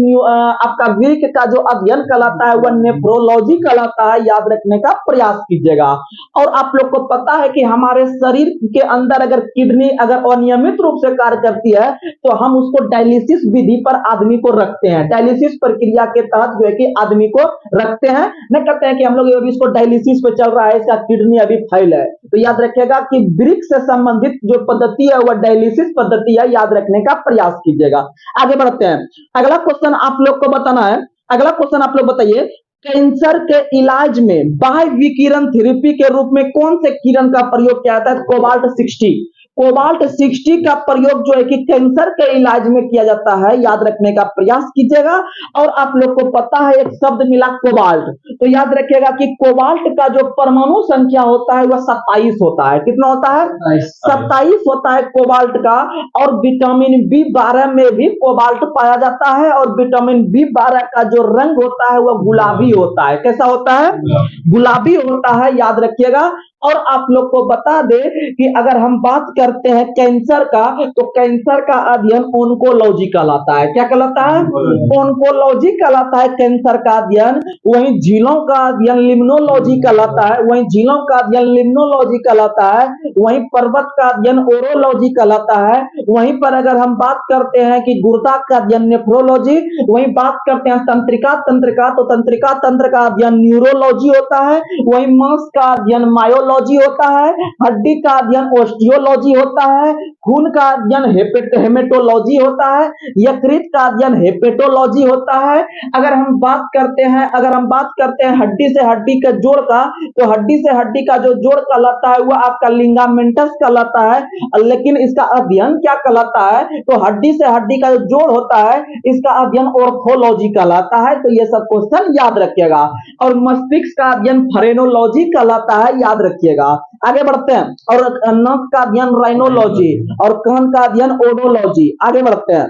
आपका वृक्क का जो अध्ययन कहलाता है वह नेफ्रोलॉजी कहलाता है। याद रखने का प्रयास कीजिएगा। और आप लोग को पता है कि हमारे शरीर के अंदर अगर किडनी अगर अनियमित रूप से कार्य करती है तो हम उसको डायलिसिस विधि पर आदमी को रखते हैं। डायलिसिस प्रक्रिया के तहत जो है कि आदमी को रखते हैं, नहीं कहते हैं कि हम लोग अभी इसको डायलिसिस पे चल रहा है, इसका किडनी अभी फेल है। तो याद रखिएगा कि वृक्क से संबंधित जो पद्धति है वह डायलिसिस पद्धति है। याद रखने का प्रयास कीजिएगा। आगे बढ़ते हैं। अगला क्वेश्चन आप लोग को बताना है, अगला क्वेश्चन आप लोग बताइए, कैंसर के इलाज में बाह्य विकिरण थेरेपी के रूप में कौन से किरण का प्रयोग किया जाता है? कोबाल्ट 60। कोबाल्ट 60 का प्रयोग जो है कि कैंसर के इलाज में किया जाता है। याद रखने का प्रयास कीजिएगा। और आप लोग को पता है एक शब्द मिला कोबाल्ट, तो याद रखिएगा कि कोबाल्ट का जो परमाणु संख्या होता है वह 27 होता है। कितना होता है? 27 होता है कोबाल्ट का। और विटामिन B12 में भी कोबाल्ट पाया जाता है। और विटामिन B12 का जो रंग होता है वह गुलाबी होता है। कैसा होता है? गुलाबी होता है। याद रखिएगा। और आप लोग को बता दे कि अगर हम बात करते हैं कैंसर का, तो कैंसर का अध्ययन ओंकोलॉजी कहलाता है। क्या कहलाता है? ओंकोलॉजी कहलाता है कैंसर का अध्ययन। वहीं झीलों का अध्ययन लिम्नोलॉजी कहलाता है। वहीं झीलों का अध्ययन लिम्नोलॉजी कहलाता है। वहीं पर्वत का अध्ययन ओरोलॉजी कहलाता है। वहीं पर अगर हम बात करते हैं कि गुर्दा का अध्ययन नेफ्रोलॉजी, वहीं बात करते हैं तंत्रिका तंत्रिका, तो तंत्रिका तंत्र का अध्ययन न्यूरोलॉजी होता है। वहीं मांस का अध्ययन मायोलॉजी होता है। हड्डी का अध्ययन ऑस्टियोलॉजी होता है। खून का अध्ययन हेमेटोलॉजी होता है। यकृत का अध्ययन हेपेटोलॉजी होता है। अगर हम बात करते हैं हड्डी से हड्डी के जोड़ का, तो हड्डी से हड्डी का जो जोड़ कहलाता है वह आपका लिंगामेंटस कहलाता है। लेकिन इसका अध्ययन क्या कहलाता है? तो हड्डी से हड्डी का जो जोड़ होता है इसका अध्ययन ऑर्थोलॉजी कहलाता है। तो ये सब क्वेश्चन याद रखिएगा। और मस्तिष्क का अध्ययन फ्रेनोलॉजी कहलाता है, याद रखिएगा। आगे बढ़ते हैं। और नाक का अध्ययन राइनोलॉजी और कान का अध्ययन ओडोलॉजी। आगे बढ़ते हैं।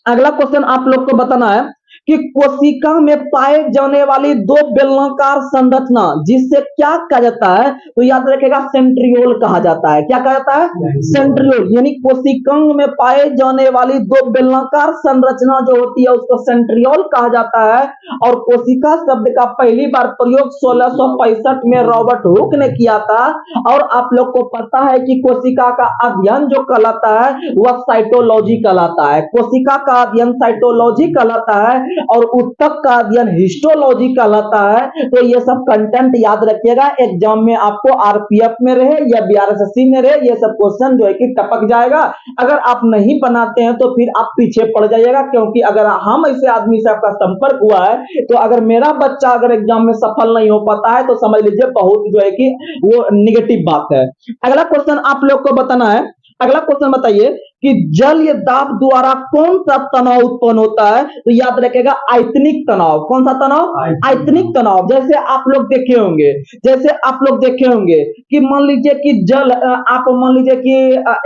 अगला क्वेश्चन आप लोग को बताना है कि कोशिका में पाए जाने वाली दो बेलनाकार संरचना जिससे क्या कहा जाता है? तो याद रखेगा सेंट्रियोल कहा जाता है। क्या कहा जाता है? सेंट्रियोल। यानी कोशिकांग में पाए जाने वाली दो बेलनाकार संरचना जो होती है उसको सेंट्रियोल कहा जाता है। और कोशिका शब्द का पहली बार प्रयोग 1665 में रॉबर्ट हुक ने किया था। और आप लोग को पता है कि कोशिका का अध्ययन जो कहलाता है वह साइटोलॉजी कहलाता है। कोशिका का अध्ययन साइटोलॉजी कहलाता है और उत्तक का अध्ययन हिस्टोलॉजी कहलाता है। तो ये सब कंटेंट याद रखिएगा। एग्जाम में आपको आरपीएफ में रहे या बीआरएसएससी में रहे, ये सब क्वेश्चन जो है कि टपक जाएगा। अगर आप नहीं बनाते हैं तो फिर आप पीछे पड़ जाइएगा, क्योंकि अगर हम ऐसे आदमी से आपका संपर्क हुआ है तो अगर मेरा बच्चा अगर एग्जाम में सफल नहीं हो पाता है तो समझ लीजिए बहुत जो है कि वो निगेटिव बात है। अगला क्वेश्चन आप लोग को बताना है। अगला क्वेश्चन बताइए कि जलीय दाब द्वारा कौन सा तनाव उत्पन्न होता है? तो याद रखेगा आयतनिक तनाव। कौन सा तनाव? आयतनिक तनाव। जैसे आप लोग देखे होंगे कि मान लीजिए कि आप मान लीजिए कि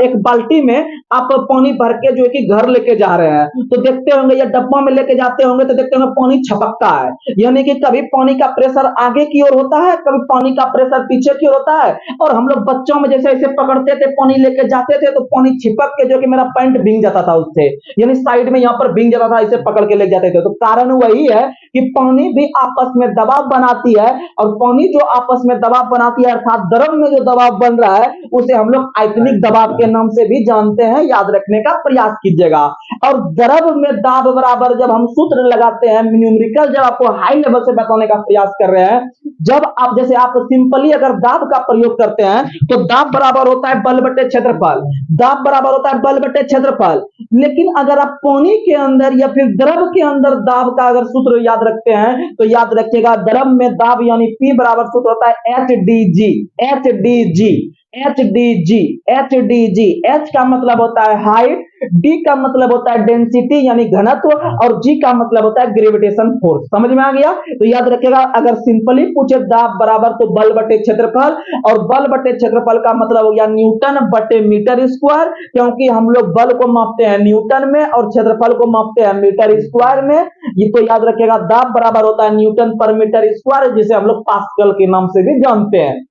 एक बाल्टी में आप पानी भर के जो है कि घर लेके जा रहे हैं, तो देखते होंगे या डब्बा में लेके जाते होंगे तो देखते होंगे पानी छपकता है। यानी कि कभी पानी का प्रेशर आगे की ओर होता है, कभी पानी का प्रेशर पीछे की ओर होता है। और हम लोग बच्चों में जैसे ऐसे पकड़ते थे, पानी लेके जाते थे तो पानी छिपक के जो कि मेरा पैंट भींग जाता था उससे, यानी साइड में यहाँ पर भींग जाता था, इसे पकड़ के ले जाते थे। तो कारण वही है कि पानी भी आपस में दबाव बनाती है, और पानी जो आपस में दबाव बनाती है अर्थात द्रव में जो दबाव बन रहा है उसे हम लोग आयतनिक दबाव के नाम से भी जानते हैं। याद रखने का प्रयास कीजिएगा। और द्रव में दाब बराबर जब हम सूत्र लगाते हैं न्यूमेरिकल, जब आपको हाई लेवल से बताने का प्रयास कर रहे हैं, जब आप जैसे आप सिंपली अगर दाब का प्रयोग करते हैं तो दाब बराबर होता है बल बटे क्षेत्रफल। दाब बराबर होता है बल बटे क्षेत्रफल। लेकिन अगर आप पानी के अंदर या फिर द्रव के अंदर दाब का अगर सूत्र याद रखते हैं तो याद रखिएगा द्रव में दाब यानी P बराबर सूत्र होता है HDG। HDG HDG HDG। H का मतलब होता है हाइट, D का मतलब होता है डेंसिटी यानी घनत्व, और G का मतलब होता है ग्रेविटेशन फोर्स। समझ में आ गया? तो याद रखिएगा अगर सिंपली पूछे दाब बराबर तो बल बटे क्षेत्रफल, और बल बटे क्षेत्रफल का मतलब हो गया न्यूटन बटे मीटर स्क्वायर, क्योंकि हम लोग बल को मापते हैं न्यूटन में और क्षेत्रफल को मापते हैं मीटर स्क्वायर में। ये तो याद रखिएगा दाब बराबर होता है न्यूटन पर मीटर स्क्वायर, जिसे हम लोग पास्कल के नाम से भी जानते हैं।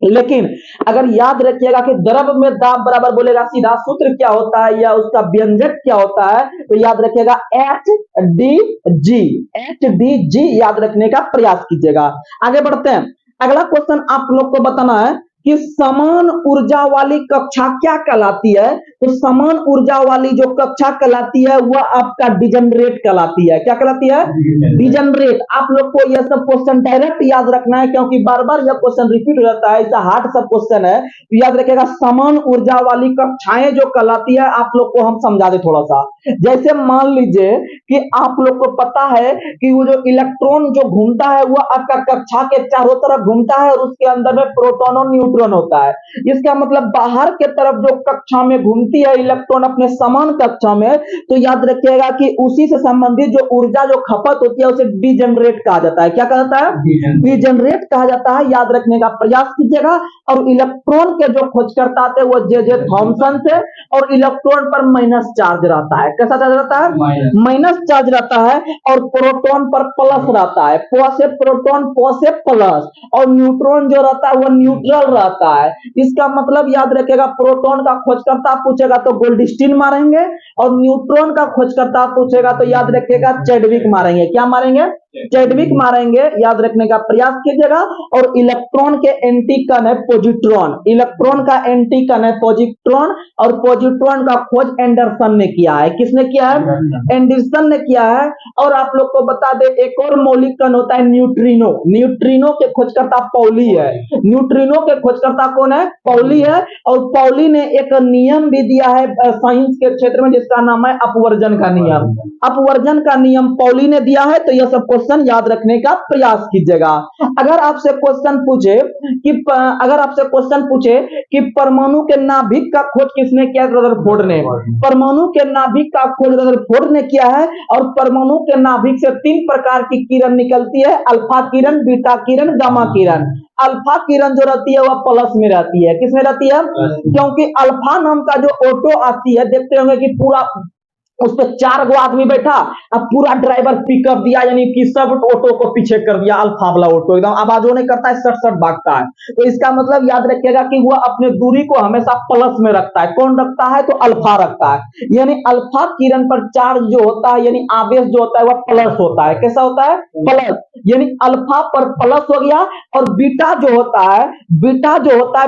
लेकिन अगर याद रखिएगा कि द्रव में दाब बराबर बोलेगा सीधा सूत्र क्या होता है या उसका व्यंजक क्या होता है, तो याद रखिएगा HDG। HDG याद रखने का प्रयास कीजिएगा। आगे बढ़ते हैं। अगला क्वेश्चन आप लोग को बताना है कि समान ऊर्जा वाली कक्षा क्या कहलाती है? तो समान ऊर्जा वाली जो कक्षा कहलाती है वह आपका डिजनरेट कहलाती है। क्या कहलाती है? डिजनरेट। आप लोग को यह सब क्वेश्चन डायरेक्ट याद रखना है, क्योंकि बार बार यह क्वेश्चन रिपीट हो जाता है, ऐसा हार्ड सब क्वेश्चन है। तो याद रखिएगा समान ऊर्जा वाली कक्षाएं जो कहलाती है, आप लोग को हम समझा दे थोड़ा सा। जैसे मान लीजिए कि आप लोग को पता है कि वो जो इलेक्ट्रॉन जो घूमता है वह आपका कक्षा के चारों तरफ घूमता है, और उसके अंदर में प्रोटॉन और न्यूट्रॉन होता है। इसका मतलब बाहर के तरफ जो कक्षा में घूमती है इलेक्ट्रॉन अपने समान कक्षा में, तो याद रखिएगा कि उसी से संबंधित जो ऊर्जा जो खपत होती है उसे डिजनरेट कहा जाता है। क्या कहा जाता है? डिजनरेट कहा जाता है। याद रखने का प्रयास कीजिएगा। और इलेक्ट्रॉन के जो खोजकर्ता थे वो जे थॉमसन थे, और इलेक्ट्रॉन पर माइनस चार्ज रहता है। कैसा चार्ज रहता है? माइनस चार्ज रहता है। और प्रोटॉन पर प्लस रहता है। प से प्रोटॉन, प से प्लस। और न्यूट्रॉन जो रहता है वो न्यूट्रल रहता जाता है। इसका मतलब याद रखेगा, प्रोटॉन का खोजकर्ता पूछेगा तो गोल्डस्टीन मारेंगे, और न्यूट्रॉन का खोजकर्ता पूछेगा तो याद रखेगा चैडविक मारेंगे। क्या मारेंगे? चैडविक मारेंगे, याद रखने का प्रयास कीजिएगा। और इलेक्ट्रॉन के एंटी कण है पॉजिट्रॉन, इलेक्ट्रॉन का एंटी कण है पॉजिट्रॉन, और पॉजिट्रॉन का खोज एंडरसन ने किया है। किसने किया है? एंडरसन ने किया है। और आप लोग को बता दे, एक और मौलिक कण होता है न्यूट्रिनो, न्यूट्रिनो के खोजकर्ता पॉली है। न्यूट्रिनो के खोजकर्ता कौन है? पॉली है। और पॉली ने एक नियम भी दिया है साइंस के क्षेत्र में, जिसका नाम है अपवर्जन का नियम। अपवर्जन का नियम पॉली ने दिया है। तो यह सब क्वेश्चन याद रखने का प्रयास कीजिएगा। अगर आपसे क्वेश्चन पूछे कि परमाणु के नाभिक का खोज किसने किया? रदरफोर्ड ने। परमाणु के नाभिक का खोज रदरफोर्ड ने किया है। और परमाणु के नाभिक से 3 प्रकार की किरण निकलती है, अल्फा किरण, बीटा किरण, गामा किरण। अल्फा किरण जो रहती है वह प्लस में रहती है। किसमें रहती है? क्योंकि अल्फा नाम का जो ऑटो आती है, देखते होंगे कि पूरा उस पर 4 गो आदमी बैठा, अब पूरा ड्राइवर पिकअप दिया, यानी कि सब ऑटो को पीछे कर दिया। अल्फा वाला ऑटो एकदम आवाजों नहीं करता है, सट सट भागता है। तो इसका मतलब याद रखिएगा कि वह अपने दूरी को हमेशा प्लस में रखता है। कौन रखता है? तो अल्फा रखता है। यानी अल्फा किरण पर चार्ज जो होता है, यानी आवेश जो होता है, वह प्लस होता है। कैसा होता है? प्लस। यानी अल्फा पर प्लस हो गया। और बीटा जो होता है,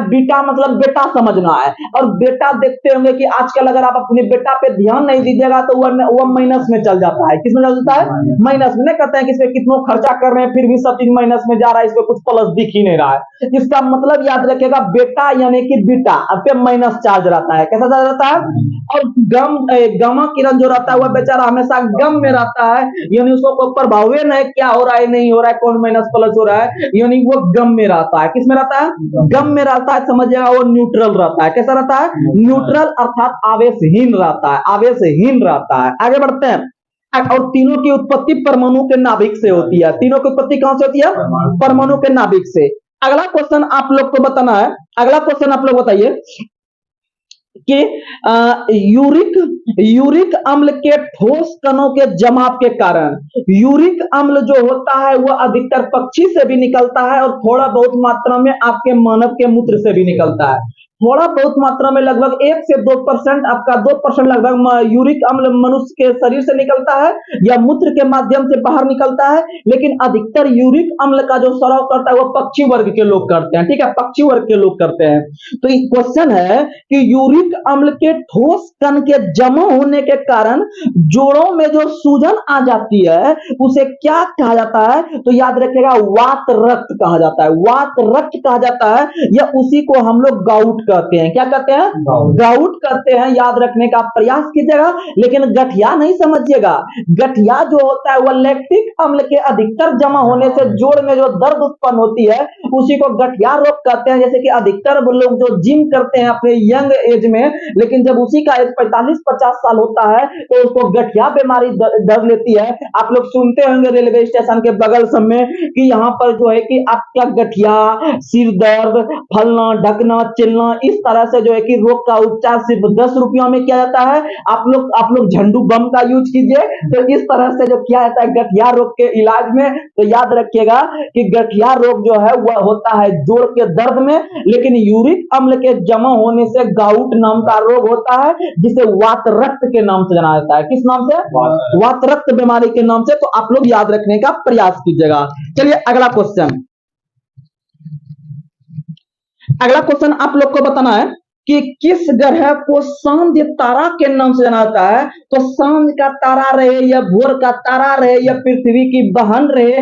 बीटा मतलब बेटा समझना है। और बेटा देखते होंगे कि आजकल अगर आप अपने बेटा पे ध्यान नहीं दीजिएगा तो वह माइनस में चल जाता है। किसमें चल जाता है? माइनस में। नहीं कहते हैं कि इसमें कितना खर्चा कर रहे हैं फिर भी सब चीज माइनस में जा रहा है, इसमें कुछ प्लस दिख ही नहीं रहा है। इसका मतलब याद रखिएगा, बेटा यानी कि बीटा अब पे माइनस चार्ज रहता है। कैसा चार्ज रहता है? और गामा किरण जो रहता है वह बेचारा हमेशा गम में रहता है, यानी उसको कोई प्रभाव नहीं क्या हो रहा है, नहीं हो रहा है, कौन माइनस प्लस हो रहा है, यानी वो गम में रहता है। किसमें रहता है? गम में रहता है। समझिएगा, वो न्यूट्रल रहता है। कैसा रहता है? न्यूट्रल अर्थात आवेशहीन रहता है, आवेशहीन रहता है। आगे बढ़ते हैं। और तीनों की उत्पत्ति परमाणु के नाभिक से होती है। तीनों की उत्पत्ति कहां से होती है? परमाणु के नाभिक से। अगला क्वेश्चन आप लोग को बताना है। अगला क्वेश्चन आप लोग बताइए कि यूरिक अम्ल के ठोस कणों के जमाव के कारण, यूरिक अम्ल जो होता है वह अधिकतर पक्षी से भी निकलता है, और थोड़ा बहुत मात्रा में आपके मानव के मूत्र से भी निकलता है। थोड़ा बहुत मात्रा में लगभग 1 से 2%, आपका 2% लगभग यूरिक अम्ल मनुष्य के शरीर से निकलता है या मूत्र के माध्यम से बाहर निकलता है। लेकिन अधिकतर यूरिक अम्ल का जो स्राव करता है वो पक्षी वर्ग के लोग करते हैं। ठीक है, पक्षी वर्ग के लोग करते हैं। तो एक क्वेश्चन है कि यूरिक अम्ल के ठोस कण के जमा होने के कारण जोड़ों में जो सूजन आ जाती है उसे क्या कहा जाता है? तो याद रखिएगा, वात रक्त कहा जाता है। वात रक्त कहा जाता है, या उसी को हम लोग गाउट कहते हैं। क्या कहते हैं? गाउट कहते हैं। याद रखने का प्रयास कीजिएगा। लेकिन गठिया नहीं समझिएगा। गठिया जो होता है वह लैक्टिक अम्ल के अधिकतर जमा होने से जोड़ में जो दर्द उत्पन्न होती है उसी को गठिया रोग कहते हैं। जैसे कि अधिकतर लोग जो जिम करते हैं अपने यंग एज में, लेकिन जब उसी का एज 45-50 साल होता है तो उसको गठिया बीमारी दर्द लेती है। आप लोग सुनते होंगे रेलवे स्टेशन के बगल सब में कि यहाँ पर जो है कि आपका गठिया, सिर दर्द, फलना ढकना चिलना, इस तरह से जो है कि रोग का उपचार सिर्फ 10 रुपयों में किया जाता है। आप लोग झंडू बम का यूज कीजिए। तो इस तरह से जो किया जाता है गठिया रोग के इलाज में। तो याद रखिएगा कि गठिया रोग जो है वह होता है जोड़ के दर्द में, लेकिन यूरिक अम्ल के जमा होने से गाउट नाम का रोग होता है, जिसे वात रक्त के नाम से जाना जाता है। किस नाम से? वात रक्त बीमारी के नाम से। तो आप लोग याद रखने का प्रयास कीजिएगा। चलिए अगला क्वेश्चन। अगला क्वेश्चन आप लोग को बताना है कि किस ग्रह को सांध्य तारा के नाम से जाना जाता है? तो सांझ का तारा रहे, या भोर का तारा रहे, या पृथ्वी की बहन रहे,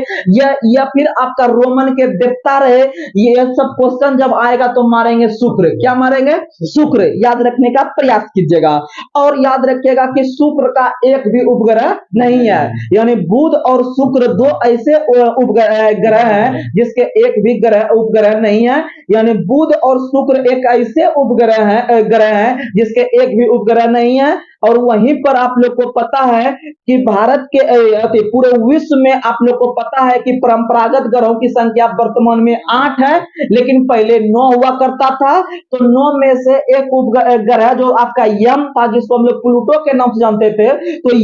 या फिर आपका रोमन के देवता रहे, ये सब क्वेश्चन जब आएगा तो मारेंगे शुक्र। क्या मारेंगे? शुक्र। याद रखने का प्रयास कीजिएगा। और याद रखिएगा कि शुक्र का एक भी उपग्रह नहीं है, यानी बुध और शुक्र 2 ऐसे ग्रह हैं जिसके एक भी उपग्रह नहीं है। यानी बुध और शुक्र एक ऐसे ग्रह हैं जिसके एक भी उपग्रह नहीं है। और वहीं पर आप लोग को पता है कि भारत के पूरे विश्व में आप लोग को पता है कि परंपरागत ग्रहों की संख्या वर्तमान में 8 है, लेकिन पहले 9 हुआ करता था। तो 9 में से एक उपग्रह जो आपका यम था, जिसको हम लोग प्लूटो के नाम से जानते थे, तो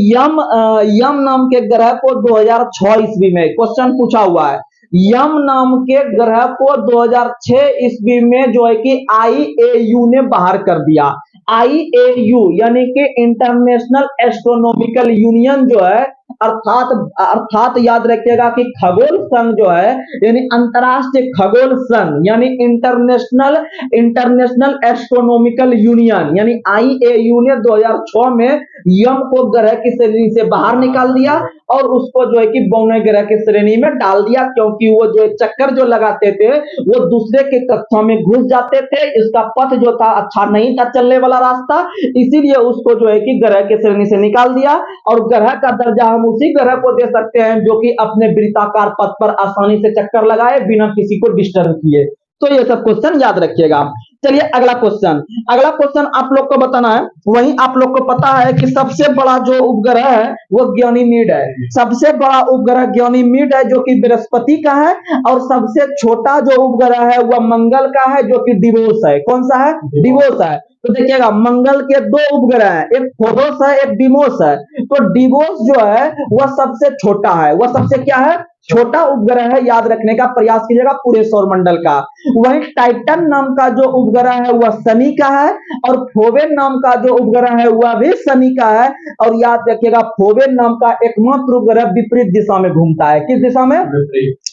यम नाम के ग्रह को 2006 ईस्वी में क्वेश्चन पूछा हुआ है। यम नाम के ग्रह को 2006 ईस्वी में जो है कि आईएयू ने बाहर कर दिया। आईएयू यानी कि इंटरनेशनल एस्ट्रोनॉमिकल यूनियन जो है, अर्थात अर्थात याद रखिएगा कि खगोल संघ जो है, यानी अंतरराष्ट्रीय खगोल संघ, यानी इंटरनेशनल इंटरनेशनल एस्ट्रोनॉमिकल यूनियन यानी आईएयू ने 2006 में यम को ग्रह की श्रेणी से बाहर निकाल दिया और उसको जो है कि बौने ग्रह की श्रेणी में डाल दिया, क्योंकि वो जो चक्कर जो लगाते थे वो दूसरे के कक्षा में घुस जाते थे, इसका पथ जो था अच्छा नहीं था चलने वाला रास्ता, इसीलिए उसको जो है कि ग्रह की श्रेणी से निकाल दिया। और ग्रह का दर्जा हम उसी ग्रह को दे सकते हैं जो कि अपने वृत्ताकार पथ पर आसानी से चक्कर लगाए बिना किसी को डिस्टर्ब किए। तो ये सब क्वेश्चन याद रखिएगा। चलिए अगला क्वेश्चन आप लोग को बताना है। वहीं आप लोग को पता है कि सबसे बड़ा जो उपग्रह है वो गैनीमीड है। सबसे बड़ा उपग्रह गैनीमीड है जो कि बृहस्पति का है, और सबसे छोटा जो उपग्रह है वह मंगल का है जो कि डिवोस है। कौन सा है? डिवोस है। तो देखिएगा मंगल के दो उपग्रह हैं, एक फोबोस है एक डिमोस है। तो डिवोस जो है वह सबसे छोटा है, वह सबसे क्या है? छोटा उपग्रह है, याद रखने का प्रयास कीजिएगा पूरे सौरमंडल का। वहीं टाइटन नाम का जो उपग्रह है वह शनि का है, और फोबेन नाम का जो उपग्रह है वह भी शनि का है। और याद रखिएगा फोबेन नाम का एकमात्र उपग्रह विपरीत दिशा में घूमता है। किस दिशा में?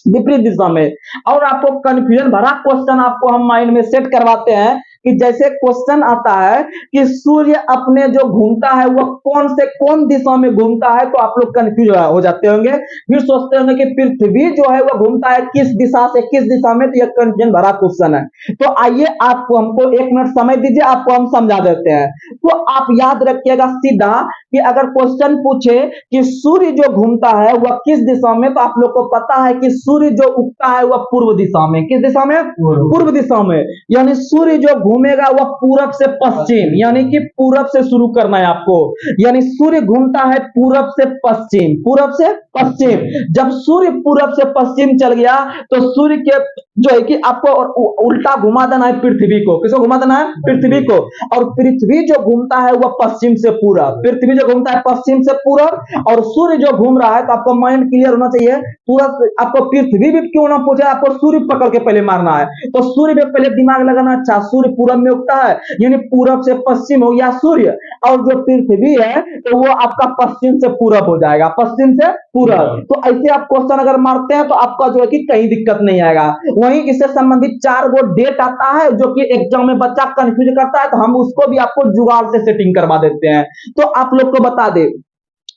विपरीत दिशा में। और आपको कंफ्यूजन भरा क्वेश्चन आपको हम माइंड में सेट करवाते हैं कि जैसे क्वेश्चन आता है कि सूर्य अपने जो घूमता है वह कौन से कौन दिशा में घूमता है, तो आप लोग कंफ्यूज हो जाते होंगे, फिर सोचते होंगे कि पृथ्वी जो है वह घूमता है किस दिशा से किस दिशा में। तो यह कंफ्यूजन भरा क्वेश्चन है। तो आइए आपको हमको 1 मिनट समय दीजिए, आपको हम समझा देते हैं। तो आप याद रखिएगा सीधा कि अगर क्वेश्चन पूछे कि सूर्य जो घूमता है वह किस दिशा में, तो आप लोग को पता है कि सूर्य जो उगता है वह पूर्व दिशा में। किस दिशा में? पूर्व दिशा में। यानी सूर्य जो घूमेगा वह पूरब से पश्चिम, यानी कि पूरब से शुरू करना है आपको। यानी सूर्य घूमता है पूरब से पश्चिम, पूरब से पश्चिम। जब सूर्य पूरब से पश्चिम चल गया तो सूर्य के जो है कि आपको उल्टा घुमा देना है पृथ्वी को। किसको घुमा देना है? पृथ्वी को। और पृथ्वी जो घूमता है वह पश्चिम से पूरब, पृथ्वी जो घूमता है पश्चिम से पूरब, और सूर्य जो घूम रहा है, तो आपको माइंड क्लियर होना चाहिए पूरा। आपको पृथ्वी भी क्यों ना पूछे, आपको सूर्य पकड़ के पहले मारना है। तो सूर्य में पहले दिमाग लगाना। अच्छा, सूर्य पूरब में उगता है यानी पूरब से पश्चिम हो गया सूर्य, और जो पृथ्वी है तो वो आपका पश्चिम से पूरब हो जाएगा, पश्चिम से पूरब। तो ऐसे आप क्वेश्चन अगर मारते हैं तो आपका जो है कि कहीं दिक्कत नहीं आएगा। वहीं इससे संबंधित 4 गो डेट आता है जो कि एग्जाम में बच्चा कंफ्यूज करता है, तो हम उसको भी आपको जुगाड़ से सेटिंग करवा देते हैं। तो आप लोग को बता दे,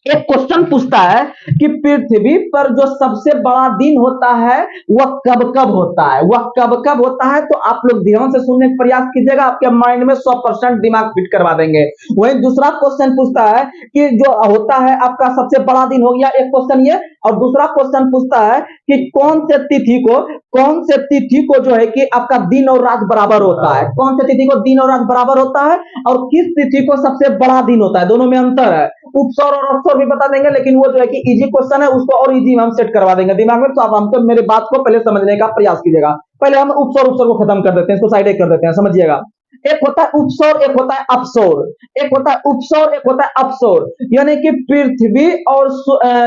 एक क्वेश्चन पूछता है कि पृथ्वी पर जो सबसे बड़ा दिन होता है वह कब कब होता है, वह कब कब होता है। तो आप लोग ध्यान से सुनने का प्रयास कीजिएगा, आपके माइंड में 100% दिमाग फिट करवा देंगे। वहीं दूसरा क्वेश्चन पूछता है कि जो होता है आपका सबसे बड़ा दिन हो गया, एक क्वेश्चन ये। और दूसरा क्वेश्चन पूछता है कि कौन से तिथि को जो है कि आपका दिन और रात बराबर होता है, कौन से तिथि को दिन और रात बराबर होता है, और किस तिथि को सबसे बड़ा दिन होता है। दोनों में अंतर है। उपसौर और अवसर भी बता देंगे, लेकिन वो जो है कि इजी क्वेश्चन है उसको और इजी हम सेट करवा देंगे दिमाग में। तो आप हमको मेरे बात को पहले समझने का प्रयास कीजिएगा। पहले हम उपसौर को खत्म कर देते हैं, इसको साइड कर देते हैं, समझिएगा। एक होता है उपसौर, एक होता है अपसौर। एक होता है उपसौर, एक होता है अपसौर। यानी कि पृथ्वी और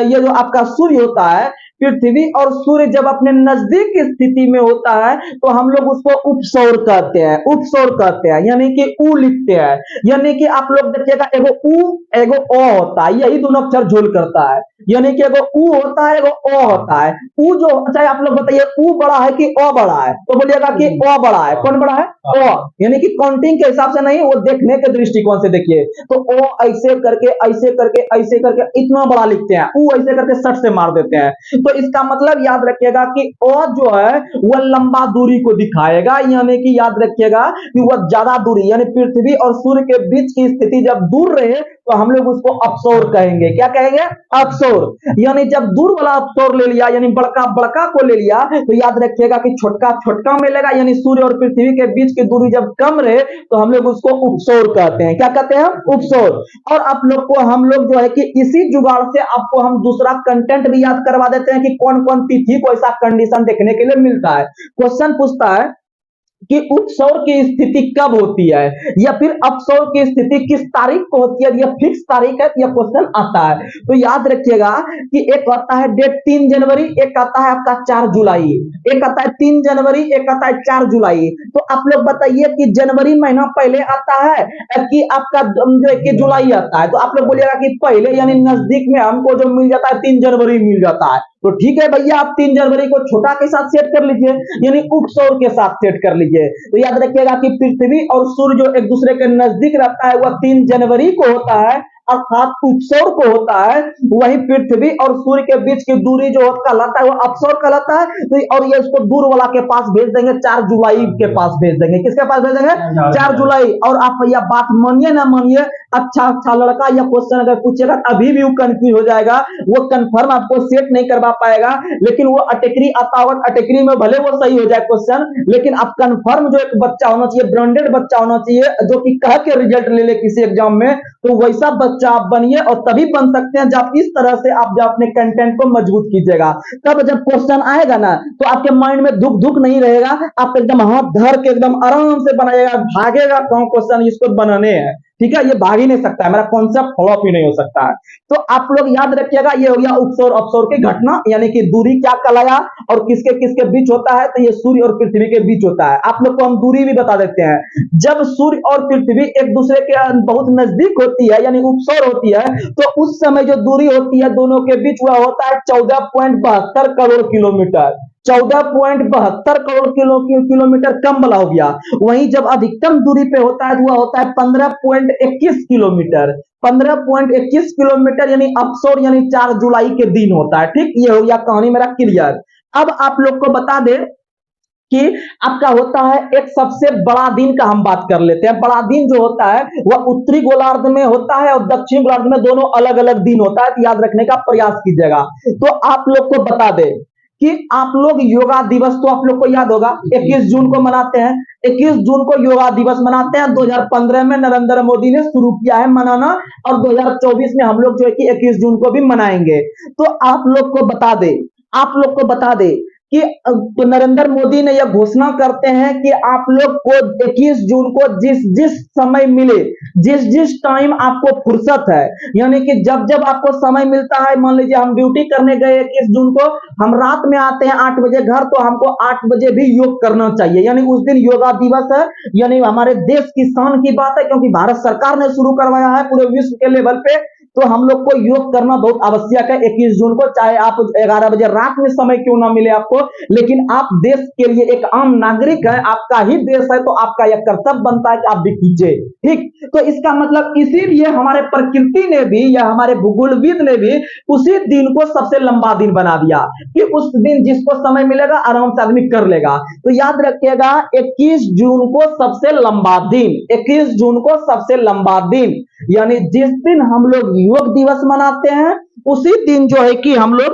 ये जो आपका सूर्य होता है, पृथ्वी और सूर्य जब अपने नजदीक की स्थिति में होता है तो हम लोग उसको उपसौर कहते हैं, उपसौर कहते हैं, यानी कि ऊ लिखते हैं। यानी कि आप लोग देखिएगा एगो ऊ एगो ओ होता है, यही दोनों अक्षर झोल करता है। यानी कि एगो ऊ होता है एगो ओ होता है। ऊ जो, चाहे आप लोग बताइए ऊ बड़ा है कि ओ बड़ा है, तो बोलिएगा कि ओ बड़ा है। कौन बड़ा है? ओ। यानी कि काउंटिंग के हिसाब से नहीं, वो देखने के दृष्टिकोण से देखिए तो ओ ऐसे करके ऐसे करके ऐसे करके इतना बड़ा लिखते हैं, ऊ ऐसे करके सट से मार देते हैं। तो इसका मतलब याद रखिएगा कि ओ जो है वह लंबा दूरी को दिखाएगा, यानी कि याद रखिएगा कि वह ज्यादा दूरी, यानी पृथ्वी और सूर्य के बीच की स्थिति जब दूर रहे तो हम लोग उसको अपसौर कहेंगे। क्या कहेंगे? अपसौर। यानी जब दूर वाला अपसौर ले लिया, यानी बड़का बड़का को ले लिया, तो याद रखिएगा कि छोटका छोटका मिलेगा, यानी सूर्य और पृथ्वी के बीच की दूरी जब कम रहे तो हम लोग उसको उपसौर कहते हैं। क्या कहते हैं? उपसौर। और आप लोग को हम लोग जो है कि इसी जुगाड़ से आपको हम दूसरा कंटेंट भी याद करवा देते हैं कि कौन कौन तिथि को ऐसा कंडीशन देखने के लिए मिलता है। क्वेश्चन पूछता है कि उपसौर की स्थिति कब होती है या फिर अपसौर की स्थिति किस तारीख को होती है, यह फिक्स तारीख है, यह क्वेश्चन आता है। तो याद रखिएगा कि एक आता है डेट 3 जनवरी, एक आता है आपका 4 जुलाई, एक आता है 3 जनवरी, एक आता है 4 जुलाई। तो आप लोग बताइए कि जनवरी महीना पहले आता है कि आपका जो है कि जुलाई आता है। तो आप लोग बोलिएगा कि पहले यानी नजदीक में हमको जो मिल जाता है 3 जनवरी मिल जाता है। तो ठीक है भैया, आप 3 जनवरी को छोटा के साथ सेट कर लीजिए, यानी उपसौर के साथ सेट कर लीजिए। तो याद रखिएगा कि पृथ्वी और सूर्य जो एक दूसरे के नजदीक रहता है वह 3 जनवरी को होता है, अर्थात उपसौर को होता है। वही पृथ्वी और सूर्य के बीच की दूरी जो कहलाता है वो अपसौर कहलाता है। तो और ये उसको दूर वाला के पास भेज देंगे, 4 जुलाई के पास भेज देंगे। किसके पास भेजेंगे? 4 जुलाई। और आप भैया बात मानिए ना मानिए, अच्छा अच्छा लड़का या क्वेश्चन अगर पूछेगा अभी भी वो कंफ्यूज हो जाएगा, वो कंफर्म आपको सेट नहीं करवा पाएगा। लेकिन वो अटेकरी आता होगा, अटेकरी में भले वो सही हो जाए क्वेश्चन, लेकिन आप कंफर्म जो एक बच्चा होना चाहिए, ब्रांडेड बच्चा होना चाहिए जो कि कह के रिजल्ट ले ले किसी एग्जाम में। तो वैसा बच्चा आप बनिए, और तभी बन सकते हैं जब इस तरह से आप जब अपने कंटेंट को मजबूत कीजिएगा। तब जब क्वेश्चन आएगा ना तो आपके माइंड में दुख दुख नहीं रहेगा, आप एकदम हाथ धर के एकदम आराम से बनाइएगा, भागेगा कौन क्वेश्चन इसको बनाने हैं। ठीक है, ये भाग ही नहीं सकता है, मेरा कॉन्सेप्ट फ्लॉप ही नहीं हो सकता है। तो आप लोग याद रखिएगा, ये हो गया उपसौर अपसौर की घटना, यानी कि दूरी क्या कहलाया और किसके किसके बीच होता है। तो ये सूर्य और पृथ्वी के बीच होता है। आप लोग को हम दूरी भी बता देते हैं। जब सूर्य और पृथ्वी एक दूसरे के बहुत नजदीक होती है, यानी उपसौर होती है, तो उस समय जो दूरी होती है दोनों के बीच वह होता है 14.72 करोड़ किलोमीटर। 14.72 किलोमीटर कम वाला हो गया। वहीं जब अधिकतम दूरी पे होता है तो वह होता है 15.21 किलोमीटर। 15.21 किलोमीटर यानी अपसौर, यानी 4 जुलाई के दिन होता है। ठीक, ये हो गया कहानी मेरा क्लियर। अब आप लोग को बता दें कि आपका होता है एक सबसे बड़ा दिन का हम बात कर लेते हैं। बड़ा दिन जो होता है वह उत्तरी गोलार्ध में होता है और दक्षिण गोलार्ध में, दोनों अलग अलग दिन होता है। तो याद रखने का प्रयास कीजिएगा। तो आप लोग को बता दें कि आप लोग योगा दिवस तो आप लोग को याद होगा 21 जून को मनाते हैं। 21 जून को योगा दिवस मनाते हैं। 2015 में नरेंद्र मोदी ने शुरू किया है मनाना, और 2024 में हम लोग जो है कि 21 जून को भी मनाएंगे। तो आप लोग को बता दे, आप लोग को बता दे कि तो नरेंद्र मोदी ने यह घोषणा करते हैं कि आप लोग को 21 जून को जिस जिस समय मिले, जिस जिस टाइम आपको फुर्सत है, यानी कि जब जब आपको समय मिलता है, मान लीजिए हम ड्यूटी करने गए 21 जून को, हम रात में आते हैं 8 बजे घर, तो हमको 8 बजे भी योग करना चाहिए, यानी उस दिन योगा दिवस है। यानी हमारे देश की शान की बात है, क्योंकि भारत सरकार ने शुरू करवाया है पूरे विश्व के लेवल पे। तो हम लोग को योग करना बहुत आवश्यक है 21 जून को, चाहे आप 11 बजे रात में समय क्यों ना मिले आपको, लेकिन आप देश के लिए एक आम नागरिक है, आपका ही देश है, तो आपका यह कर्तव्य बनता है कि आप भी कीजिए। ठीक, तो इसका मतलब इसीलिए हमारे प्रकृति ने भी या हमारे भूगोलविद ने भी उसी दिन को सबसे लंबा दिन बना दिया कि उस दिन जिसको समय मिलेगा आराम से आदमी कर लेगा। तो याद रखिएगा 21 जून को सबसे लंबा दिन, 21 जून को सबसे लंबा दिन, यानी जिस दिन हम लोग योग दिवस मनाते हैं उसी दिन जो है कि हम लोग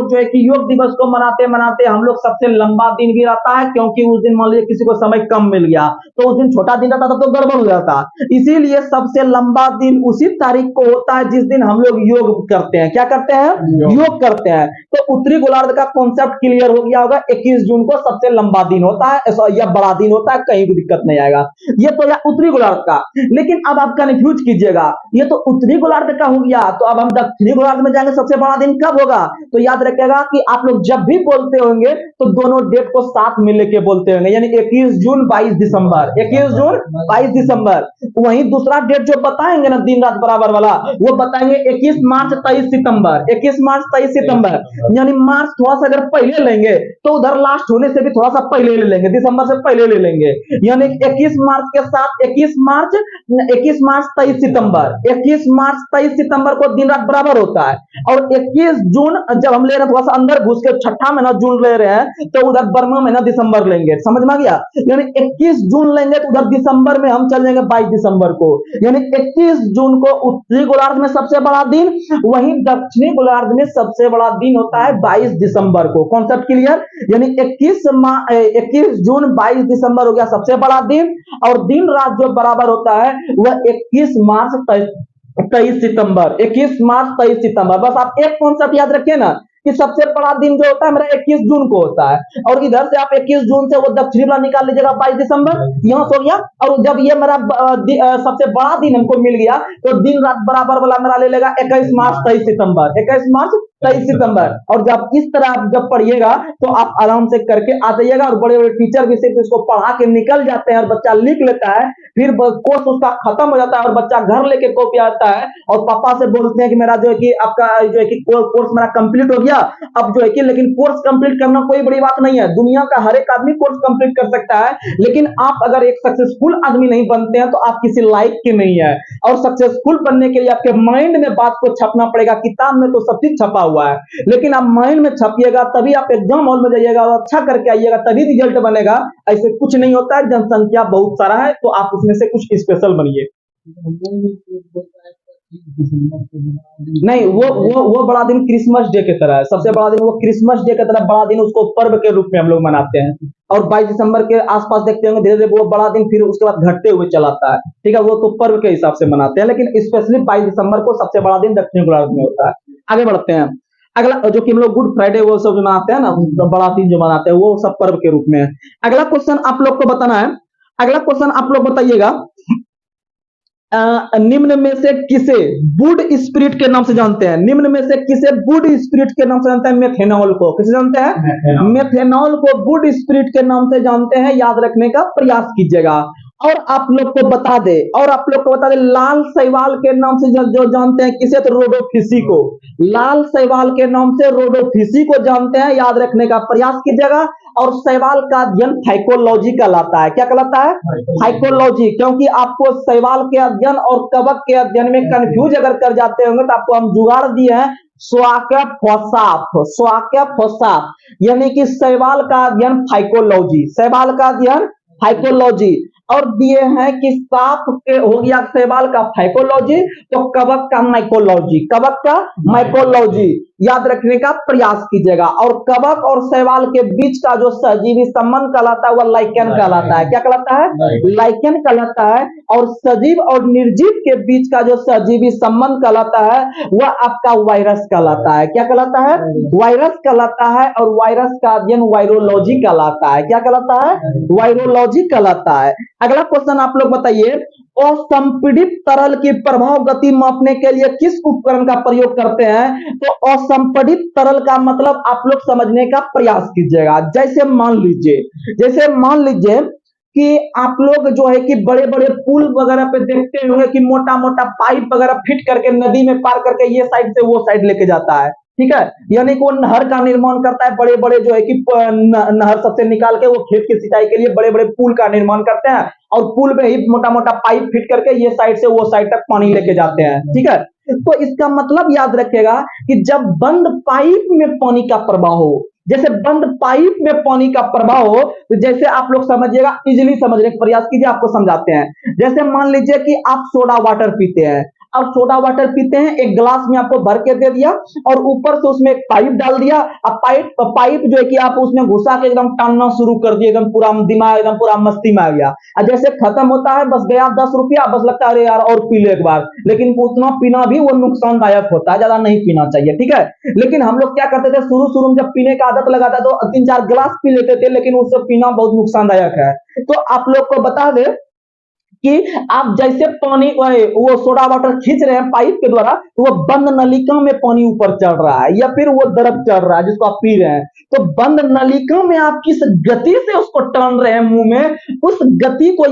जो है कि योग दिवस को मनाते मनाते हम लोग सबसे लंबा दिन भी रहता है, क्योंकि उस दिन मान लीजिए किसी को समय कम मिल गया तो उस दिन छोटा दिन रहता था तो गड़बड़ हो जाता। इसीलिए सबसे लंबा दिन उसी तारीख को होता है जिस दिन हम लोग योग करते हैं। क्या करते हैं? योग करते हैं। तो उत्तरी गोलार्ध का कॉन्सेप्ट क्लियर हो गया होगा। 21 जून को सबसे लंबा दिन होता है, या बड़ा दिन होता है, कहीं भी दिक्कत नहीं आएगा। ये तो या उत्तरी गोलार्ध का। लेकिन अब आप कन्फ्यूज कीजिएगा, ये तो उत्तरी गोलार्ध का हो गया, तो अब हम दक्षिणी गोलार्ध में जाएंगे, सबसे बड़ा दिन कब होगा? तो याद रखिएगा कि आप लोग जब भी बोलते होंगे तो दोनों डेट को साथ में लेके बोलते होंगे, यानी 21 जून 22 दिसंबर, 21 जून 22 दिसंबर। वहीं दूसरा डेट जो बताएंगे ना दिन रात बराबर वाला, वो बताएंगे 21 मार्च 23 सितंबर, 21 मार्च 23 सितंबर, यानी मार्च थोड़ा सा अगर पहले लेंगे तो उधर लास्ट होने से भी थोड़ा सा पहले ले लेंगे, दिसंबर से पहले ले लेंगे, यानी 21 मार्च के साथ 21 मार्च 23 सितंबर, 21 मार्च 23 सितंबर को दिन रात बराबर होता है। और 21 जून जब हम ले रहे हैं थोड़ा सा अंदर घुस के, छठा महीना जून ले रहे हैं तो उधर 12वां महीना दिसंबर लेंगे, समझ में आ गया? यानी 21 जून लेंगे तो उधर दिसंबर में हम चल जाएंगे 22 दिसंबर को, यानी 21 जून को उत्तरी गोलार्ध में सबसे बड़ा दिन, वहीं दक्षिणी गोलार्ध में सबसे बड़ा दिन होता है 22 दिसंबर को। Concept clear? यानी 21 जून 22 दिसंबर हो गया सबसे बड़ा दिन, और दिन रात जो बराबर होता है वह 21 मार्च 23 सितंबर, 21 मार्च 23 सितंबर। बस आप एक कॉन्सेप्ट याद रखिए ना कि सबसे बड़ा दिन जो होता है मेरा 21 जून को होता है, और इधर से आप 21 जून से वो दक्षिणी वाला निकाल लीजिएगा 22 दिसंबर, यहाँ से हो गया। और जब ये मेरा सबसे बड़ा दिन हमको मिल गया, तो दिन रात बराबर वाला मेरा ले लेगा 21 मार्च 23 सितंबर, 21 मार्च 23 सितंबर। और जब इस तरह आप जब पढ़िएगा तो आप आराम से करके आ जाइएगा, और बड़े बड़े टीचर भी सिर्फ इसको पढ़ा के निकल जाते हैं और बच्चा लिख लेता है, फिर कोर्स उसका खत्म हो जाता है और बच्चा घर लेके कॉपी आता है और पापा से बोलते हैं कि मेरा जो है कि आपका जो है कि कोर्स मेरा कंप्लीट हो गया। अब जो है कि लेकिन कोर्स कंप्लीट करना कोई बड़ी बात नहीं है, दुनिया का हर एक आदमी कोर्स कंप्लीट कर सकता है, लेकिन आप अगर एक सक्सेसफुल आदमी नहीं बनते हैं तो आप किसी लायक के नहीं है। और सक्सेसफुल बनने के लिए आपके माइंड में बात को छपना पड़ेगा। किताब में तो सब चीज छपा हुआ है, लेकिन आप माइंड में छपिएगा, तभी आप एग्जाम हॉल में जाइएगा और अच्छा करके आइएगा, तभी रिजल्ट बनेगा। ऐसे कुछ नहीं होता है, जनसंख्या बहुत सारा है तो आप उसमें से कुछ स्पेशल बनिए। नहीं, वो बड़ा दिन क्रिसमस डे की तरह है, सबसे बड़ा दिन वो क्रिसमस डे की तरह बड़ा दिन, उसको पर्व के रूप में हम लोग मनाते हैं। और 22 दिसंबर के आसपास देखते होंगे धीरे धीरे वो बड़ा दिन फिर उसके बाद घटते हुए चलाता है, ठीक है, वो तो पर्व के हिसाब से मनाते हैं, लेकिन स्पेशली 22 दिसंबर को सबसे बड़ा दिन दक्षिण गोलार्ध में होता है। आगे बढ़ते हैं। अगला जो कि हम लोग गुड फ्राइडे वो सब जो मनाते हैं ना, बड़ा दिन जो मनाते हैं, वो सब पर्व के रूप में है। अगला क्वेश्चन आप लोग को बताना है, अगला क्वेश्चन आप लोग बताइएगा, निम्न में से किसे वुड स्पिरिट के नाम से जानते हैं? निम्न में से किसे वुड स्पिरिट के नाम से जानते हैं? मेथेनॉल को किसे जानते हैं? मेथेनॉल को वुड स्पिरिट के नाम से जानते हैं, याद रखने का प्रयास कीजिएगा। और आप लोग को बता दे, लाल शैवाल के नाम से जो जानते हैं किसे? तो रोडोफिसी को। लाल शैवाल के नाम से रोडोफिसी को जानते हैं, याद रखने का प्रयास कीजिएगा। और शैवाल का अध्ययन फाइकोलॉजी कहलाता है। क्या कहलाता है? फाइकोलॉजी। क्योंकि आपको शैवाल के अध्ययन और कवक के अध्ययन में कंफ्यूज अगर कर जाते होंगे तो आपको हम जुगाड़ दिए हैं स्वाक्य फोसाफ, यानी कि शैवाल का अध्ययन फाइकोलॉजी, शैवाल का अध्ययन फाइकोलॉजी। और दिए हैं कि सांप के हो गया शैवाल का फाइकोलॉजी, तो कवक का माइकोलॉजी, कवक का माइकोलॉजी, याद रखने का प्रयास कीजिएगा। और कवक और शैवाल के बीच का जो सजीवी संबंध कहलाता है वह लाइकेन कहलाता है। क्या कहलाता है? लाइकेन कहलाता है। और सजीव और निर्जीव के बीच का जो सजीवी संबंध कहलाता है वह आपका वायरस कहलाता है। क्या कहलाता है? वायरस कहलाता है। और वायरस का अध्ययन वायरोलॉजी कहलाता है। क्या कहलाता है? वायरोलॉजी कहलाता है। अगला क्वेश्चन आप लोग बताइए, असंपीड़ित तरल की प्रभाव गति मापने के लिए किस उपकरण का प्रयोग करते हैं? तो असंपीड़ित तरल का मतलब आप लोग समझने का प्रयास कीजिएगा। जैसे मान लीजिए कि आप लोग जो है कि बड़े बड़े पुल वगैरह पे देखते होंगे कि मोटा मोटा पाइप वगैरह फिट करके नदी में पार करके ये साइड से वो साइड लेके जाता है, ठीक है, यानी कि वो नहर का निर्माण करता है। बड़े बड़े जो है कि नहर सबसे निकाल के वो खेत की सिंचाई के लिए बड़े बड़े पुल का निर्माण करते हैं, और पुल में ही मोटा मोटा पाइप फिट करके ये साइड से वो साइड तक पानी लेके जाते हैं, ठीक है। तो इसका मतलब याद रखेगा कि जब बंद पाइप में पानी का प्रवाह हो, जैसे बंद पाइप में पानी का प्रवाह हो, तो जैसे आप लोग समझिएगा, इजीली समझने का प्रयास कीजिए, आपको समझाते हैं। जैसे मान लीजिए कि आप सोडा वाटर पीते हैं, अब सोडा वाटर पीते हैं, एक ग्लास में आपको भर के दे दिया और ऊपर से उसमें एक पाइप डाल दिया। अब पाइप जो है कि आप उसमें घुसा के एकदम टानना शुरू कर दिए, एकदम पूरा दिमाग एकदम पूरा मस्ती में आ गया। और जैसे खत्म होता है, बस गया 10 रुपया, बस लगता है अरे यार और पी ले एक बार, लेकिन उतना पीना भी वो नुकसानदायक होता है, ज्यादा नहीं पीना चाहिए, ठीक है। लेकिन हम लोग क्या करते थे, शुरू में जब पीने का आदत लगा था तो 3-4 गिलास पी लेते थे, लेकिन उससे पीना बहुत नुकसानदायक है। तो आप लोग को बता दे कि आप जैसे पानी वो सोडा वाटर खींच रहे हैं पाइप के द्वारा, तो वो बंद नलिका में पानी ऊपर चढ़ रहा है, या फिर वो द्रव चढ़ रहा है जिसको आप पी रहे हैं। तो बंद नलिका में आप किस गति से उसको टान रहे हैं मुंह में, उस गति को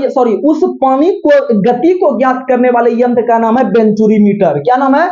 उस पानी को गति को ज्ञात करने वाले यंत्र का नाम है वेंचुरीमीटर। क्या नाम है?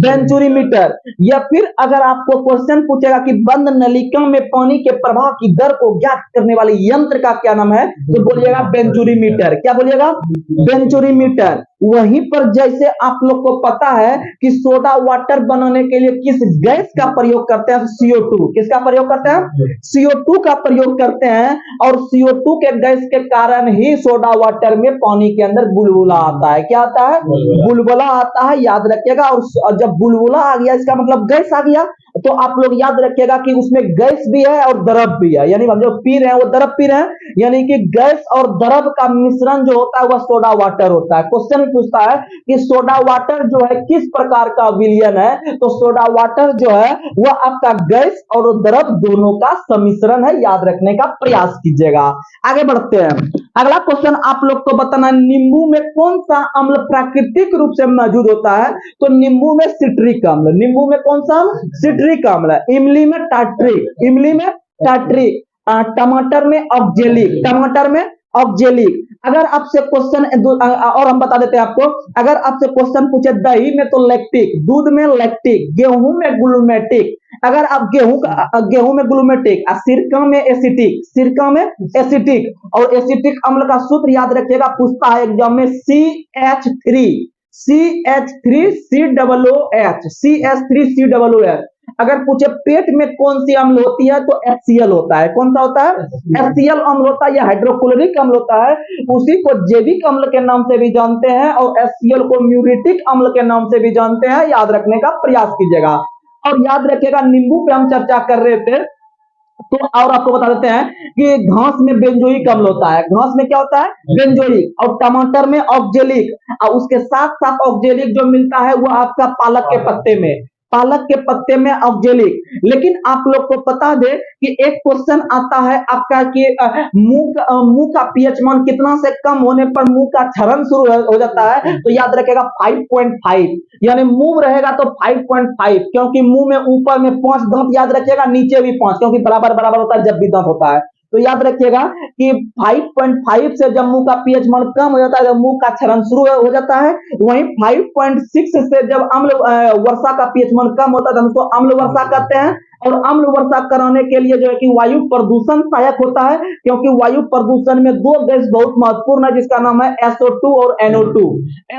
वेंचुरीमीटर। या फिर अगर आपको क्वेश्चन पूछेगा कि बंद नलिका में पानी के प्रवाह की दर को ज्ञात करने वाले यंत्र का क्या नाम है, तो बोलिएगा वेंचुरीमीटर। क्या बोलिएगा? वेंचुरीमीटर। वहीं पर जैसे आप लोग को पता है कि सोडा वाटर बनाने के लिए किस गैस का प्रयोग करते हैं? CO2। किसका प्रयोग करते हैं? CO2 का प्रयोग करते हैं। और CO2 के गैस के कारण ही सोडा वाटर में पानी के अंदर बुलबुला आता है। क्या आता है? बुलबुला आता है, याद रखिएगा। और जब बुलबुला आ गया इसका मतलब गैस आ गया, तो आप लोग याद रखिएगा कि उसमें गैस भी है और द्रव भी है, यानी हम जो पी रहे हैं वो द्रव पी रहे हैं, यानी कि गैस और द्रव का मिश्रण जो होता है वह सोडा वाटर होता है। क्वेश्चन पूछता है कि सोडा वाटर जो है किस प्रकार का विलयन है, तो सोडा वाटर जो है वह आपका गैस और द्रव दोनों का सम्मिश्रण है, याद रखने का प्रयास कीजिएगा। आगे बढ़ते हैं। अगला क्वेश्चन आप लोग को बताना है, नींबू में कौन सा अम्ल प्राकृतिक रूप से मौजूद होता है, तो नींबू में सिट्रिक अम्ल, नींबू में कौन सा सिट्रिक अम्ल है, इमली में टाट्रिक, इमली में टाट्रिक, टमाटर में ऑक्जेलिक, टमाटर में ऑक्जेलिक। अगर आपसे क्वेश्चन और हम बता देते हैं आपको, अगर आपसे क्वेश्चन पूछे दही में तो लैक्टिक, दूध में लैक्टिक, गेहूं में ग्लूमेटिक, अगर आप गेहूं में ग्लूमेटिक, सिरका में एसिटिक, सिरका में एसिटिक, और एसिटिक अम्ल का सूत्र याद रखिएगा, पूछता है एग्जाम में CH3, CH3 COOH, CH3 COOH। अगर पूछे पेट में कौन सी अम्ल होती है, तो HCl होता है। कौन सा होता है? HCl अम्ल होता है, या हाइड्रोक्लोरिक अम्ल होता है, उसी को जैविक अम्ल के नाम से भी जानते हैं, और HCl को म्यूरिटिक अम्ल के नाम से भी जानते हैं, याद रखने का प्रयास कीजिएगा। और याद रखिएगा, नींबू पे हम चर्चा कर रहे थे, तो और आपको बता देते हैं कि घास में बेंजोइक अम्ल होता है, घास में क्या होता है? बेंजोइक, और टमाटर में ऑक्जेलिक, और उसके साथ साथ ऑक्जेलिक जो मिलता है वो आपका पालक के पत्ते में, पालक के पत्ते में ऑक्जेलिक। लेकिन आप लोग को बता दे कि एक क्वेश्चन आता है आपका कि मुंह का पीएच मान कितना से कम होने पर मुंह का क्षरण शुरू हो जाता है, तो याद रखेगा 5.5, यानी मुंह रहेगा तो 5.5, क्योंकि मुंह में ऊपर में 5 दांत याद रखिएगा, नीचे भी 5, क्योंकि बराबर बराबर होता है जब भी दांत होता है। तो याद रखिएगा कि 5.5 से जब मुंह का पीएच मान कम हो जाता है, जब मुंह का क्षरण शुरू हो जाता है, वहीं 5.6 से जब अम्ल वर्षा का पीएच मान कम होता है तो हम उसको अम्ल वर्षा कहते हैं। और अम्ल वर्षा कराने के लिए जो है कि वायु प्रदूषण सहायक होता है, क्योंकि वायु प्रदूषण में दो गैस बहुत महत्वपूर्ण है, जिसका नाम है SO2 और NO2।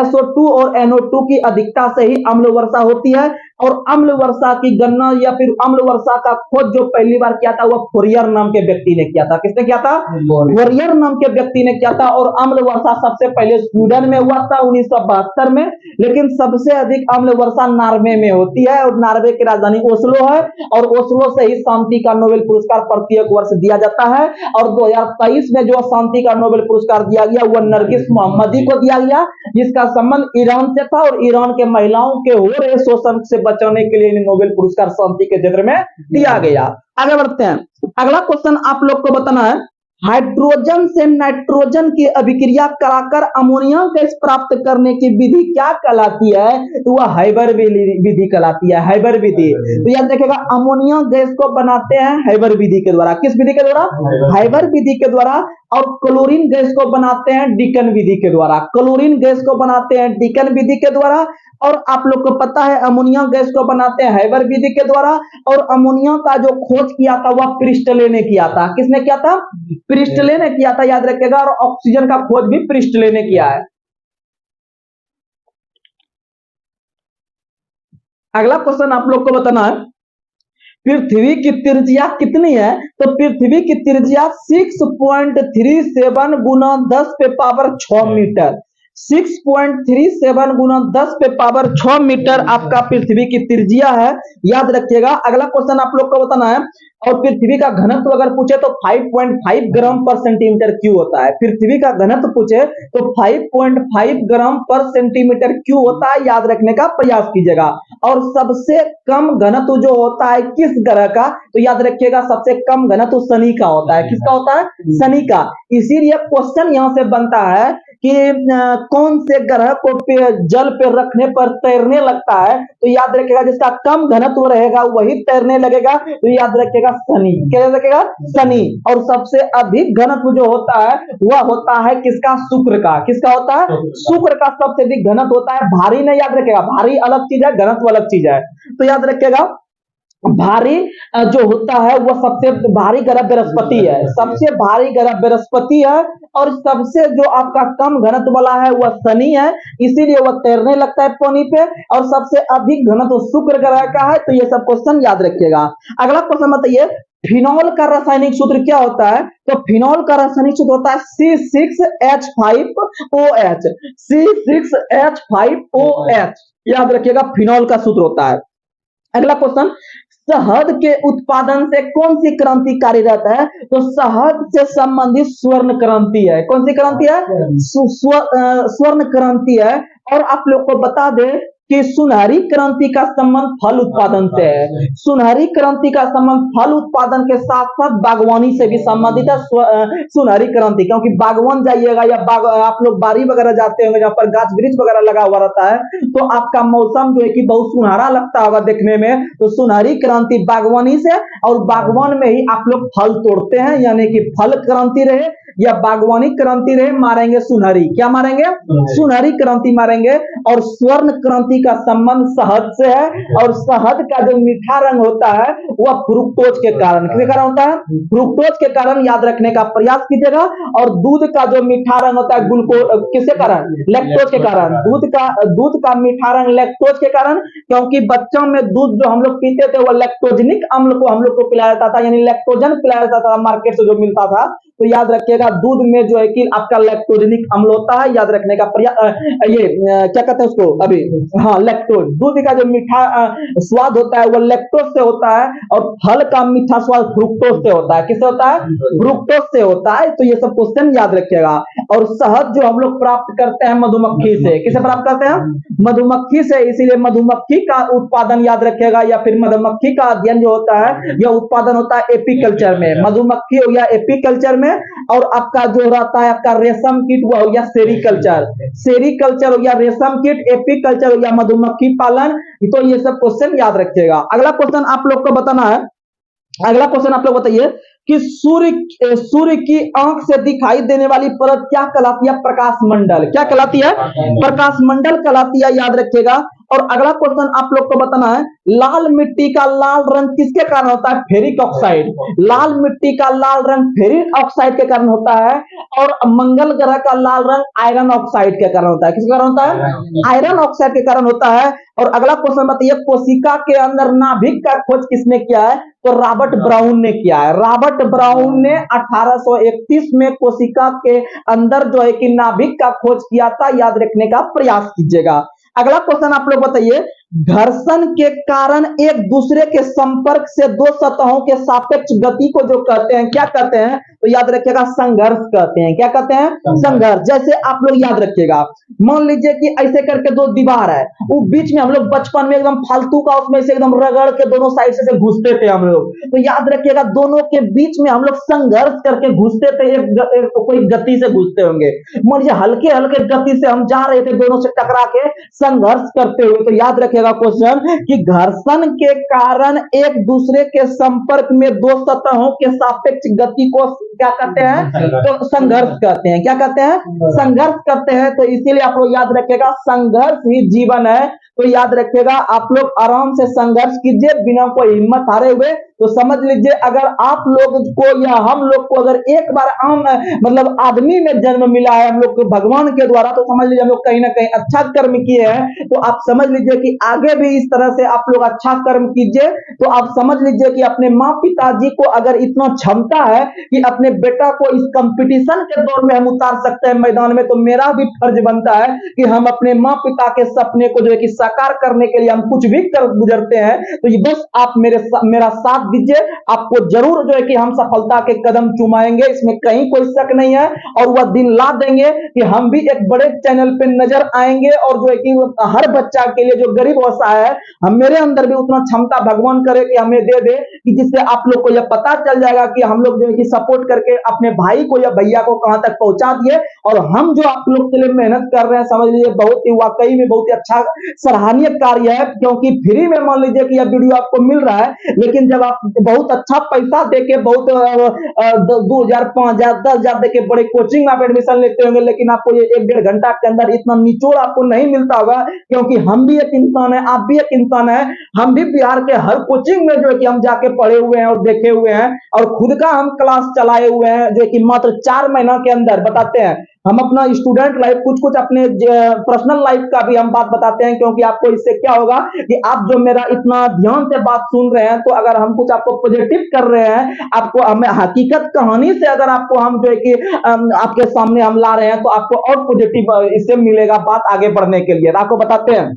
SO2 और NO2 की अधिकता से ही अम्ल वर्षा होती है। और अम्ल वर्षा की गणना या फिर अम्ल वर्षा का खोज जो पहली बार किया था वह फोरियर नाम के व्यक्ति ने किया था। किसने किया था? फोरियर नाम के व्यक्ति ने किया था। और अम्ल वर्षा सबसे पहले स्वीडन में हुआ था 1972 में, लेकिन सबसे अधिक अम्ल वर्षा नॉर्वे में होती है, और नॉर्वे की राजधानी ओस्लो है, और ओस्लो से ही शांति का नोबेल पुरस्कार प्रत्येक वर्ष दिया जाता है। और 2023 में जो शांति का नोबेल पुरस्कार दिया गया वह नरगिस मोहम्मदी को दिया गया, जिसका संबंध ईरान से था, और ईरान के महिलाओं के हो रहे शोषण से बचाने के लिए नोबेल पुरस्कार शांति के क्षेत्र में दिया गया। आगे बढ़ते हैं। अगला क्वेश्चन आप लोग को बताना है, हाइड्रोजन से नाइट्रोजन की अभिक्रिया कराकर अमोनिया गैस प्राप्त करने की विधि क्या कहलाती है, तो वह हाइबर विधि कहलाती है, हाइबर विधि। तो याद रखिएगा, अमोनिया गैस को बनाते हैं हाइबर विधि के द्वारा। किस विधि के द्वारा? हाइबर विधि के द्वारा। और क्लोरीन गैस को बनाते हैं डिकन विधि के द्वारा, क्लोरीन गैस को बनाते हैं डिकन विधि के द्वारा। और आप लोग को पता है अमोनिया गैस को बनाते हैं हाइबर विधि के द्वारा। और अमोनिया का जो खोज किया था वह प्रिस्टले ने किया था। किसने किया था? प्रिस्टले ने किया था, याद रखिएगा। और ऑक्सीजन का खोज भी प्रिस्टले ने किया है। अगला क्वेश्चन आप लोग को बताना है, पृथ्वी की त्रिज्या कितनी है, तो पृथ्वी की त्रिज्या 6.37 गुना 10 पे पावर 6 मीटर, 6.37 गुना 10 पे पावर 6 मीटर आपका पृथ्वी की त्रिज्या है, याद रखिएगा। अगला क्वेश्चन आप लोग को बताना है, और पृथ्वी का घनत्व अगर पूछे तो 5.5 ग्राम पर सेंटीमीटर क्यूब होता है। पृथ्वी का घनत्व पूछे तो 5.5 ग्राम पर सेंटीमीटर क्यूब होता है, याद रखने का प्रयास कीजिएगा। और सबसे कम घनत्व जो होता है किस ग्रह का, तो याद रखिएगा सबसे कम घनत्व शनि का होता है। किसका होता है? शनि का। इसीलिए क्वेश्चन यहां से बनता है कि कौन से ग्रह को जल पे रखने पर तैरने लगता है, तो याद रखिएगा जिसका कम घनत्व रहेगा वही तैरने लगेगा, तो याद रखिएगा शनि। क्या रखेगा? शनि। और सबसे अधिक घनत्व जो होता है वह होता है किसका? शुक्र का। किसका होता है? शुक्र का सबसे अधिक घनत्व होता है। भारी नहीं, याद रखिएगा, भारी अलग चीज है, घनत्व अलग चीज है। तो याद रखिएगा भारी जो होता है वह सबसे भारी ग्रह बृहस्पति है, सबसे भारी ग्रह बृहस्पति है। और सबसे जो आपका कम घनत्व वाला है वह शनि है, इसीलिए वह तैरने लगता है पानी पे। और सबसे अधिक घनत्व शुक्र ग्रह का है। तो ये सब क्वेश्चन याद रखिएगा। अगला क्वेश्चन बताइए, फिनॉल का रासायनिक सूत्र क्या होता है, तो फिनॉल का रासायनिक सूत्र होता है C6H5OH, C6H5OH, याद रखिएगा फिनॉल का सूत्र होता है। अगला क्वेश्चन, शहद के उत्पादन से कौन सी क्रांति कार्यरत है? तो शहद से संबंधित स्वर्ण क्रांति है। कौन सी क्रांति है? स्वर्ण क्रांति है। और आप लोग को बता दें कि सुनहरी क्रांति का संबंध फल उत्पादन से है। सुनहरी क्रांति का संबंध फल उत्पादन के साथ साथ बागवानी से भी संबंधित है सुनहरी क्रांति, क्योंकि बागवान जाइएगा या आप लोग बारी वगैरह जाते होंगे जहाँ पर गाछ वृक्ष वगैरह लगा हुआ रहता है, तो आपका मौसम जो है कि बहुत सुनहरा लगता होगा देखने में। तो सुनहरी क्रांति बागवानी से, और बागवान में ही आप लोग फल तोड़ते हैं, यानी कि फल क्रांति रहे या बागवानी क्रांति रहे, मारेंगे सुनहरी। क्या मारेंगे? सुनहरी क्रांति मारेंगे। और स्वर्ण क्रांति का संबंध शहद से है, और शहद का जो मीठा रंग होता है वह फ्रुक्टोज के कारण, किसके कारण होता है? फ्रुक्टोज के कारण, याद रखने का प्रयास कीजिएगा। और दूध का जो मीठा रंग होता है ग्लूकोज, किसके कारण? लैक्टोज के कारण। दूध का मीठा रंग लैक्टोज के कारण, क्योंकि बच्चों में दूध जो हम लोग पीते थे वह लैक्टोजेनिक अम्ल को हम लोग को पिलाया जाता था, यानी लैक्टोजन पिलाया जाता था मार्केट से जो मिलता था। तो याद रखिएगा दूध में जो है कि आपका लैक्टोजेनिक अम्ल होता है, याद रखने का क्या कहते हैं उसको अभी, हाँ लैक्टोज। दूध का जो मीठा स्वाद होता है वो लैक्टोज से होता है, और फल का मीठा स्वाद फ्रुक्टोज से होता है। किससे होता है? फ्रुक्टोज से होता है। तो ये सब क्वेश्चन याद रखिएगा। और शहद जो हम लोग प्राप्त करते हैं मधुमक्खी से, किसे प्राप्त करते हैं? मधुमक्खी से। इसीलिए मधुमक्खी का उत्पादन याद रखिएगा, या फिर मधुमक्खी का अध्ययन जो होता है यह उत्पादन होता है एपीकल्चर में। मधुमक्खी हो गया एपीकल्चर में, और आपका जो रहता है आपका रेशम कीट वो हो गया सेरीकल्चर। सेरीकल्चर हो गया रेशम कीट, एपीकल्चर हो गया मधुमक्खी पालन। तो ये सब क्वेश्चन याद रखिएगा। अगला क्वेश्चन आप लोग को बताना है, अगला क्वेश्चन आप लोग बताइए कि सूर्य की आंख से दिखाई देने वाली परत क्या कहलाती है? प्रकाश मंडल। क्या कहलाती है? प्रकाश मंडल कहलाती है, याद रखिएगा। और अगला क्वेश्चन आप लोग को बताना है, लाल मिट्टी का लाल रंग किसके कारण होता है? Ferric oxide. लाल मिट्टी का लाल रंग फेरिक ऑक्साइड के कारण होता है। और मंगल ग्रह का लाल रंग आयरन ऑक्साइड के कारण होता है। किसके कारण होता है? आयरन ऑक्साइड के कारण होता है। और अगला क्वेश्चन बताइए, कोशिका के अंदर नाभिक का खोज किसने किया है? तो रॉबर्ट ब्राउन ने किया है। रॉबर्ट ब्राउन ने 1831 में कोशिका के अंदर जो है कि नाभिक का खोज किया था, याद रखने का प्रयास कीजिएगा। अगला क्वेश्चन आप लोग बताइए, घर्षण के कारण एक दूसरे के संपर्क से दो सतहों के सापेक्ष गति को जो कहते हैं, क्या कहते हैं? तो याद रखिएगा संघर्ष कहते हैं। क्या कहते हैं? संघर्ष। जैसे आप लोग याद रखिएगा, मान लीजिए कि ऐसे करके दो दीवार है, वो बीच में हम लोग बचपन में एकदम फालतू का उसमें से एकदम रगड़ के दोनों साइड से घुसते थे हम लोग। तो याद रखिएगा दोनों के बीच में हम लोग संघर्ष करके घुसते थे, कोई गति से घुसते होंगे। मान लीजिए हल्के हल्के गति से हम जा रहे थे दोनों से टकरा के संघर्ष करते हुए। तो याद रखिएगा क्वेश्चन कि घर्षण के कारण एक दूसरे के संपर्क में दो सतहों के सापेक्ष गति को क्या कहते हैं? तो संघर्ष कहते हैं। क्या कहते हैं? संघर्ष करते हैं। तो इसीलिए आप लोग याद रखिएगा संघर्ष ही जीवन है। तो याद रखिएगा आप लोग आराम से संघर्ष कीजिए बिना कोई हिम्मत हारे हुए। तो समझ लीजिए अगर आप लोग को या हम लोग को अगर एक बार मतलब आदमी में जन्म मिला है हम लोग को भगवान के द्वारा, तो समझ लीजिए हम लोग कहीं ना कहीं अच्छा कर्म किए हैं। तो आप समझ लीजिए कि आगे भी इस तरह से आप लोग अच्छा कर्म कीजिए। तो आप समझ लीजिए कि अपने माँ पिताजी को अगर इतना क्षमता है कि अपने बेटा को इस कंपटीशन के दौर में हम उतार सकते हैं मैदान में, तो मेरा भी फर्ज बनता है कि हम अपने माँ पिता के सपने को जो है कि साकार करने के लिए हम कुछ भी कर गुजरते हैं। तो ये बस आप मेरा साथ दीजिए, आपको जरूर जो है कि हम सफलता के कदम चुमाएंगे, इसमें कहीं कोई शक नहीं है। और वह दिन ला देंगे कि हम भी एक बड़े चैनल पे नजर आएंगे, और जो है कि हर बच्चा के लिए जो गरीब अवस्था है, हम मेरे अंदर भी उतना क्षमता भगवान करे कि हमें दे दे कि जिससे आप लोग को यह पता चल जाएगा कि हम लोग जो है कि सपोर्ट करके अपने भाई को या भैया को कहां तक पहुंचा दिए। और हम जो आप लोग के लिए मेहनत कर रहे हैं, समझ लीजिए बहुत ही वाकई में बहुत ही अच्छा सराहनीय कार्य है। क्योंकि फ्री में मान लीजिए कि यह वीडियो आपको मिल रहा है, लेकिन जब आप बहुत अच्छा पैसा देके बहुत 2,000 5,000 10,000 देके बड़े कोचिंग में आप एडमिशन लेते होंगे, लेकिन आपको ये 1-1.5 घंटा के अंदर इतना निचोड़ आपको नहीं मिलता होगा। क्योंकि हम भी एक इंसान है, आप भी एक इंसान है, हम भी बिहार के हर कोचिंग में जो है कि हम जाके पढ़े हुए हैं और देखे हुए हैं, और खुद का हम क्लास चलाए हुए हैं, जो कि मात्र 4 महीना के अंदर बताते हैं। हम अपना स्टूडेंट लाइफ कुछ अपने पर्सनल लाइफ का भी हम बात बताते हैं। क्योंकि आपको इससे क्या होगा कि आप जो मेरा इतना ध्यान से बात सुन रहे हैं, तो अगर हम कुछ आपको पॉजिटिव कर रहे हैं, आपको हमें हकीकत कहानी से अगर आपको हम जो है कि आपके सामने हम ला रहे हैं, तो आपको और पॉजिटिव इससे मिलेगा बात आगे बढ़ने के लिए। आपको बताते हैं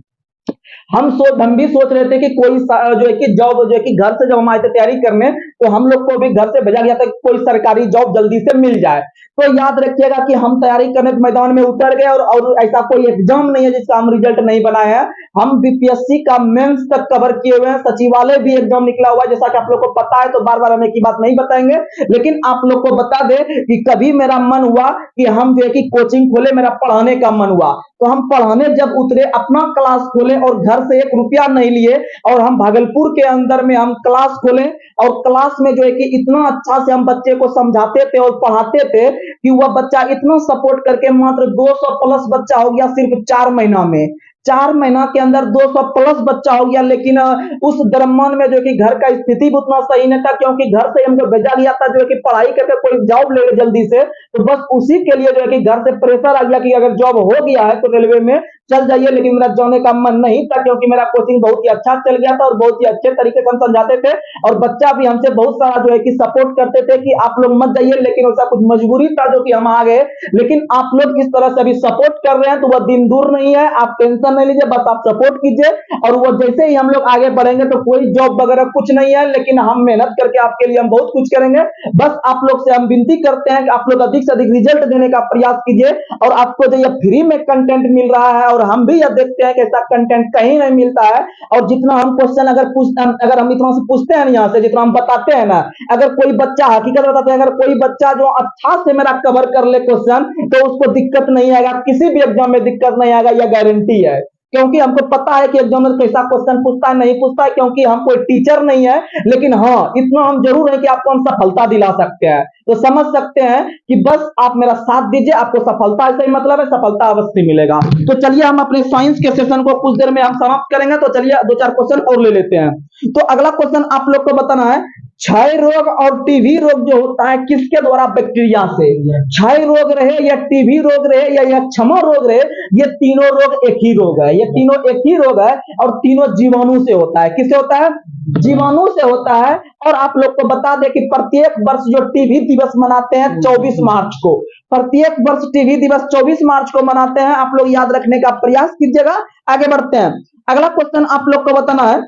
हम भी सोच रहे थे कि कोई जो है कि जॉब जो है कि घर से जब हम आए थे तैयारी करने, तो हम लोग को भी घर से भेजा गया था कि कोई सरकारी जॉब जल्दी से मिल जाए। तो याद रखिएगा कि हम तैयारी करने के मैदान में उतर गए, और ऐसा कोई एग्जाम नहीं है जिसका हम रिजल्ट नहीं बनाए हैं। हम बीपीएससी का मेंस तक कवर किए हुए हैं, सचिवालय भी एग्जाम निकला हुआ है, जैसा कि आप लोग को पता है, तो बार बार हम एक ही बात नहीं बताएंगे। लेकिन आप लोग को बता दे कि कभी मेरा मन हुआ कि हम जो है कि कोचिंग खोले, मेरा पढ़ाने का मन हुआ, तो हम पढ़ाने जब उतरे, अपना क्लास खोले और घर से 1 रुपया नहीं लिए, और हम भागलपुर के अंदर में हम क्लास खोले, और क्लास में जो है कि इतना अच्छा से हम बच्चे को समझाते थे और पढ़ाते थे कि वह बच्चा इतना सपोर्ट करके मात्र 200 प्लस बच्चा हो गया सिर्फ 4 महीना में। 4 महीना के अंदर 200 प्लस बच्चा हो गया। लेकिन उस दरम्यान में जो कि घर का स्थिति भी उतना सही नहीं था, क्योंकि घर से हमको भेजा गया था जो है कि पढ़ाई करके कोई जॉब ले ले जल्दी से, तो बस उसी के लिए जो है कि घर से प्रेशर आ गया कि अगर जॉब हो गया है तो रेलवे में चल जाइए। लेकिन मेरा जाने का मन नहीं था, क्योंकि मेरा कोचिंग बहुत ही अच्छा चल गया था और बहुत ही अच्छे तरीके से हम समझाते थे, और बच्चा भी हमसे बहुत सारा जो है कि सपोर्ट करते थे कि आप लोग मत जाइए। लेकिन उसका कुछ मजबूरी था जो कि हम आ गए। लेकिन आप लोग इस तरह से अभी सपोर्ट कर रहे हैं तो वह दिन दूर नहीं है, आप टेंशन नहीं लीजिए, बस आप सपोर्ट कीजिए, और वो जैसे ही हम लोग आगे बढ़ेंगे तो कोई जॉब वगैरह कुछ नहीं है, लेकिन हम मेहनत करके आपके लिए हम बहुत कुछ करेंगे। बस आप लोग से हम विनती करते हैं कि आप लोग अधिक से अधिक रिजल्ट देने का प्रयास कीजिए, और आपको जो ये फ्री में कंटेंट मिल रहा है, और हम भी यह देखते हैं कि ऐसा कंटेंट कहीं नहीं मिलता है। और जितना हम क्वेश्चन अगर हम इतना से पूछते हैं यहाँ से, जितना हम बताते हैं ना, अगर कोई बच्चा हकीकत बताते हैं, अगर कोई बच्चा जो अच्छा से मेरा कवर कर ले क्वेश्चन, तो उसको दिक्कत नहीं आएगा, किसी भी एग्जाम में दिक्कत नहीं आएगा, यह गारंटी है। क्योंकि हमको पता है कि एग्जाम में कैसा क्वेश्चन पूछता है, नहीं पूछता है, क्योंकि हम कोई टीचर नहीं है। लेकिन हाँ, इतना हम जरूर है कि आपको हम सफलता दिला सकते हैं। तो समझ सकते हैं कि बस आप मेरा साथ दीजिए, आपको सफलता से ही मतलब है, सफलता अवश्य मिलेगा। तो चलिए हम अपने साइंस के सेशन को कुछ देर में हम समाप्त करेंगे, तो चलिए 2-4 क्वेश्चन और ले लेते हैं। तो अगला क्वेश्चन आप लोग को बताना है, क्षय रोग और टीबी रोग जो होता है किसके द्वारा, बैक्टीरिया से। क्षय रोग रहे या टीबी रोग रहे या यह क्षमा रोग रहे, ये तीनों रोग एक ही रोग है, ये तीनों एक ही रोग है, और तीनों जीवाणु से होता है। किससे होता है? जीवाणु से होता है। और आप लोग को बता दें कि प्रत्येक वर्ष जो टीबी दिवस मनाते हैं 24 मार्च को, प्रत्येक वर्ष टीबी दिवस 24 मार्च को मनाते हैं। आप लोग याद रखने का प्रयास कीजिएगा। आगे बढ़ते हैं, अगला क्वेश्चन आप लोग को बताना है।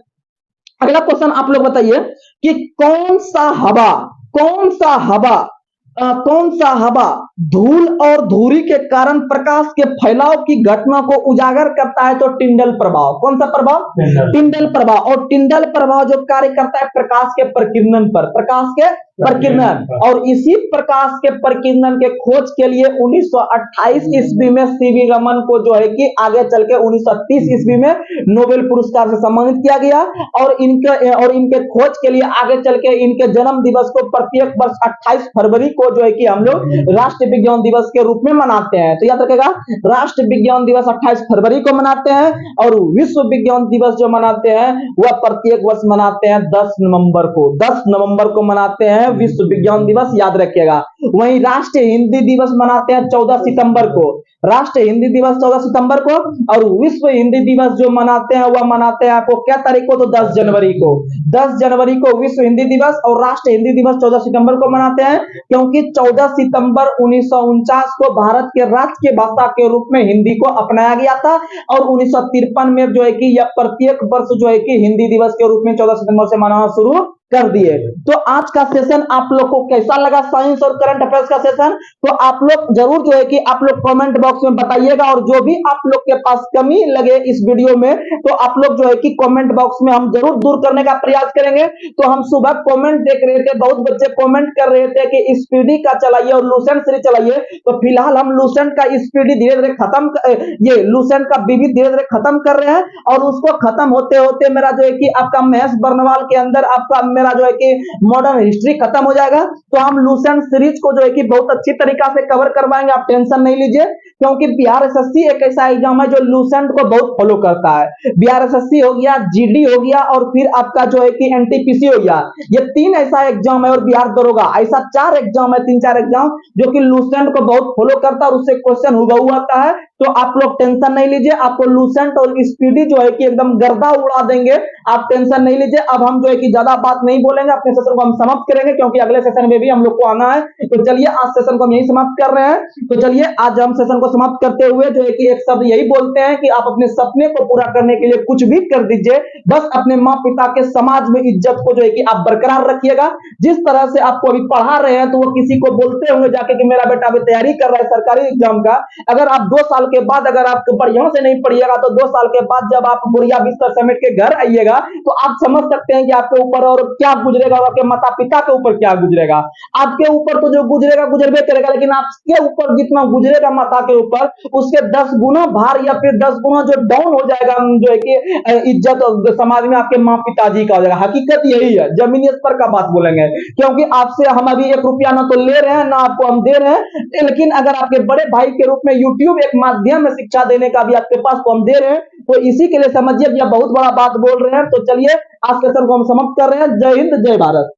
अगला क्वेश्चन आप लोग बताइए कि कौन सा हवा धूल और धूरी के कारण प्रकाश के फैलाव की घटना को उजागर करता है, तो टिंडल प्रभाव। कौन सा प्रभाव? टिंडल प्रभाव। और टिंडल प्रभाव जो कार्य करता है प्रकाश के प्रकीर्णन पर, प्रकाश के प्रकीर्णन। और इसी प्रकाश के प्रकीर्णन के खोज के लिए 1928 ईस्वी में सीवी रमन को जो है कि आगे चल के 1930 ईस्वी में नोबेल पुरस्कार से सम्मानित किया गया। और इनके खोज के लिए आगे चल के इनके जन्म दिवस को प्रत्येक वर्ष 28 फरवरी को जो है कि हम लोग राष्ट्रीय विज्ञान दिवस के रूप में मनाते हैं। तो याद रखेगा, राष्ट्रीय विज्ञान दिवस 28 फरवरी को मनाते हैं, और विश्व विज्ञान दिवस जो मनाते हैं वह प्रत्येक वर्ष मनाते हैं 10 नवंबर को। 10 नवंबर को मनाते हैं विश्व विज्ञान दिवस, याद रखिएगा। वहीं राष्ट्रीय हिंदी दिवस मनाते हैं 14 सितंबर को, राष्ट्रीय हिंदी दिवस 14 सितंबर को। और विश्व हिंदी दिवस जो मनाते हैं वह मनाते हैं आपको क्या तारीख को, तो 10 जनवरी को। 10 जनवरी को विश्व हिंदी दिवस और राष्ट्रीय हिंदी दिवस 14 सितंबर को मनाते हैं, क्योंकि 14 सितंबर 1949 को भारत के राष्ट्रीय भाषा के रूप में हिंदी को अपनाया गया था। और 1953 में जो है कि यह प्रत्येक वर्ष जो है कि हिंदी दिवस के रूप में 14 सितंबर से मनाना शुरू कर दिए। तो आज का सेशन आप लोग को कैसा लगा, साइंस और करंट अफेयर्स का सेशन? तो आप लोग जरूर जो है कि आप लोग कमेंट बॉक्स में बताइएगा, और जो भी आप लोग के पास कमी लगे इस वीडियो में, तो आप लोग जो है कि कमेंट बॉक्स में हम जरूर दूर करने का प्रयास करेंगे। तो हम सुबह कमेंट देख रहे थे, बहुत बच्चे कमेंट कर रहे थे कि स्पीडी का चलाइए और लूसेंट सीरीज चलाइए। तो फिलहाल हम लूसेंट का स्पीडी धीरे धीरे ये लूसेंट का बीबी धीरे धीरे खत्म कर रहे हैं, और उसको खत्म होते होते मेरा जो है कि आपका महेश बर्नवाल के अंदर आपका मेरा जो है कि मॉडर्न हिस्ट्री खत्म हो जाएगा। तो हम लूसेंट सीरीज को जो है कि बहुत अच्छी तरीका से कवर करवाएंगे, आप टेंशन नहीं लीजिए। क्योंकि बिहार एसएससी एक ऐसा एग्जाम है जो लूसेंट को बहुत फॉलो करता है। बिहार एसएससी हो गया, जीडी हो गया, और फिर आपका जो है कि एनटीपीसी हो गया। ये 3 ऐसा एग्जाम है, और बिहार दरोगा, ऐसा 4 एग्जाम है, 3-4 एग्जाम जो कि लूसेंट को बहुत फॉलो करता है, और उससे क्वेश्चन हुबहू आता है। तो आप लोग टेंशन नहीं लीजिए, आपको लूसेंट और स्पीडी जो है कि एकदम गर्दा उड़ा देंगे, आप टेंशन नहीं लीजिए। अब हम जो है कि ज्यादा बात नहीं बोलेंगे, अपने सेशन को हम समाप्त करेंगे, क्योंकि अगले सेशन में भी हम लोग को आना है। तो चलिए आज सेशन को हम यही समाप्त कर रहे हैं। तो चलिए आज हम सेशन को समाप्त करते हुए जो है कि एक शब्द यही बोलते हैं कि आप अपने सपने को पूरा करने के लिए कुछ भी कर दीजिए, बस अपने माँ पिता के समाज में इज्जत को जो है कि आप बरकरार रखिएगा। जिस तरह से आपको अभी पढ़ा रहे हैं, तो वो किसी को बोलते होंगे जाके कि मेरा बेटा अभी तैयारी कर रहा है सरकारी एग्जाम का, अगर आप 2 साल के बाद अगर आप बढ़िया से नहीं पढ़िएगा, तो 2 साल के बाद जब आप बुढ़िया बिस्तर समेट के घर आइएगा, तो आप समझ सकते हैं कि आपके ऊपर और क्या गुजरेगा, और आपके माता पिता के ऊपर क्या गुजरेगा। आपके ऊपर तो जो गुजरेगा गुजरबे करेगा, लेकिन आपके ऊपर जितना गुजरेगा माता के ऊपर, उसके 10 गुना भार या फिर 10 गुना जो डाउन हो जाएगा, जो है कि इज्जत समाज में आपके माँ पिताजी का हो जाएगा। हकीकत यही है, जमीनी स्तर का बात बोलेंगे, क्योंकि आपसे हम अभी 1 रुपया ना तो ले रहे हैं ना आपको हम दे रहे हैं, लेकिन अगर आपके बड़े भाई के रूप में यूट्यूब एक माध्यम है शिक्षा देने का भी आपके पास, तो हम दे रहे हैं। तो इसी के लिए समझिए कि आप बहुत बड़ा बात बोल रहे हैं। तो चलिए आज सेशन को हम समाप्त कर रहे हैं। जय हिंद, जय भारत।